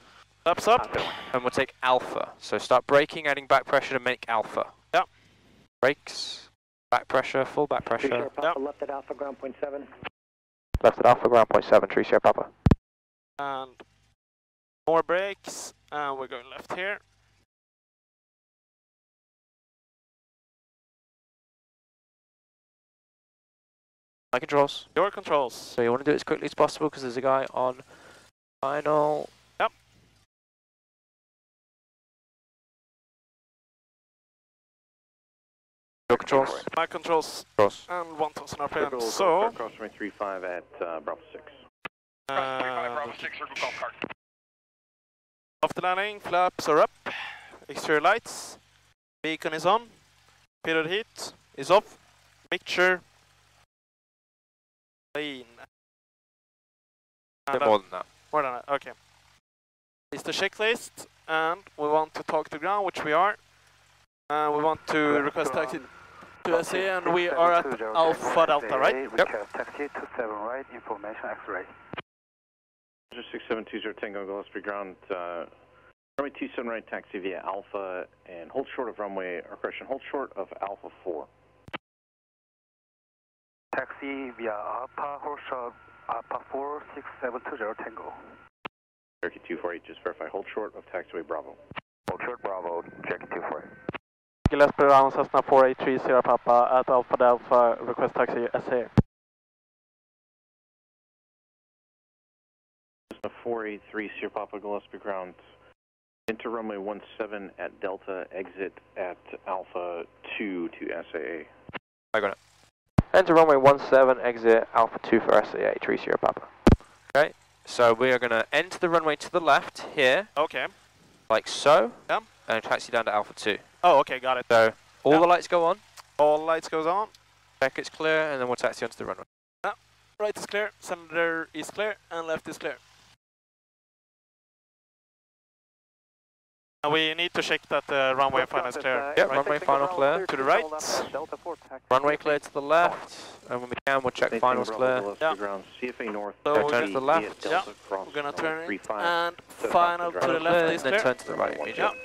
flaps up. And we'll take alpha. So start braking, adding back pressure to make alpha. Yep. Brakes. Back pressure, full back pressure. Yep. Left at Alpha, ground point 7. Left at Alpha, ground point 7, 3 Sierra Papa. And more brakes, and we're going left here. My controls. Your controls. So you want to do it as quickly as possible because there's a guy on final. Yep. Your controls. My controls. Controls. And 1000 RPM. So, Cross 35 at Bravo 6. After landing, flaps are up. Exterior lights. Beacon is on. Period heat is off. Mixture. Clean. A bit more than that. More than that, okay. It's the checklist, and we want to talk to ground, which we are. And we want to request taxi to KSEE, and we are at Alpha Delta, right? Yep. Taxi 27 right, information X-ray. 6720 Tango Gillespie ground, runway 27 right, taxi via Alpha, and hold short of runway, or correction, hold short of Alpha 4. Taxi via Alpha, hold short Alpha 46720 Tango. Cherokee 248, just verify hold short of taxiway Bravo. Hold short Bravo, Cherokee 248. Gillespie around Cessna 4830 Sierra Papa at Alpha Delta, request taxi SAA. Cessna 483 Sierra Papa, Gillespie ground. Enter runway 17 at Delta, exit at Alpha 2 to SAA. I got it. Enter runway 17, exit Alpha 2 for SAA, 3 Sierra Papa. Okay, so we are going to enter the runway to the left here. Okay. Like so. Yeah. And taxi down to Alpha 2. Oh, okay, got it. So all the lights go on. All lights goes on. Check it's clear, and then we'll taxi onto the runway. Yeah. Right is clear, center is clear, and left is clear. And we need to check that the runway and final is clear. Yep, right? runway final clear. To the right. Runway clear to the left. And when we can, we'll check finals clear. Yeah. CFA North. So turn to the left. Yeah. We're gonna turn it, and final to the left is and clear. then turn to the right immediately.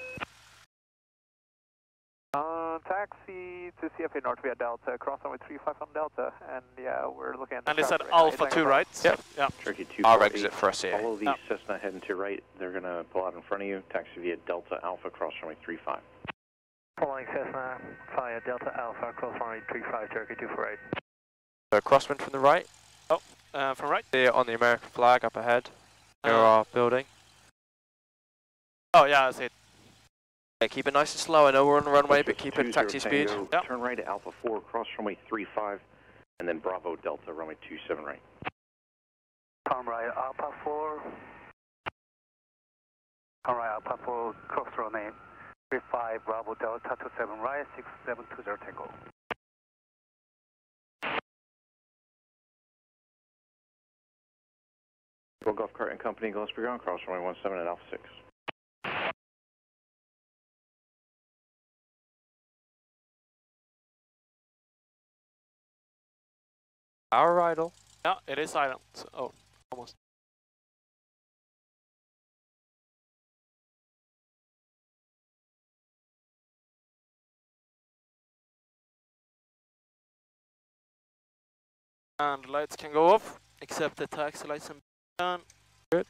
Taxi to CFA North via Delta, cross runway 35 on Delta, and yeah, we're looking at the And it's at right Alpha now. 2, right? Yep. Yeah. Cherokee 248. Our exit for SAA. Follow the Cessna heading to your right. They're going to pull out in front of you. Taxi via Delta Alpha, cross runway 35. Following Cessna via Delta Alpha, cross runway 35, Cherokee 248. So crosswind from the right. From right? Here on the American flag up ahead. Near our building. Oh, yeah, I see it. Yeah, keep it nice and slow. I know we're on the runway, but keep it at taxi speed. Yep. Turn right at Alpha 4, cross runway 35, and then Bravo Delta, runway 27 right. Turn right Alpha 4. Turn right Alpha 4, cross runway 35, Bravo Delta 27 right, 6720 Tango. Golf Cart and Company, Gillespie ground, cross runway 17 at Alpha 6. Our idle. Yeah, it is silent. Oh, almost. And the lights can go off, except the taxi lights and done. Good.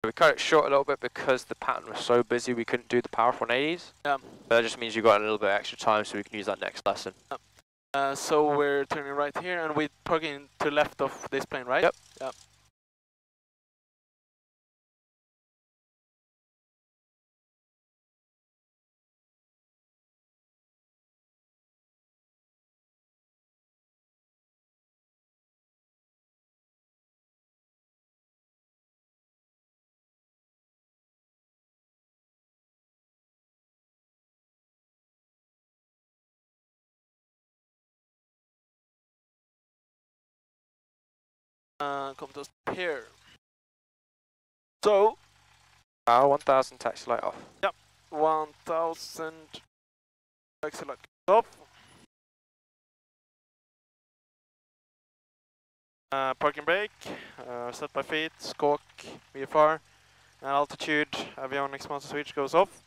We cut it short a little bit because the pattern was so busy we couldn't do the powerful 180s. Yeah. That just means you got a little bit extra time so we can use that next lesson. So we're turning right here and we're parking to left of this plane, right? Yep. Yep. Come to us here. So, 1000 taxi light off. Yep, 1000 taxi light off. Parking brake, set by feet, squawk, VFR, and altitude, avionics master switch goes off.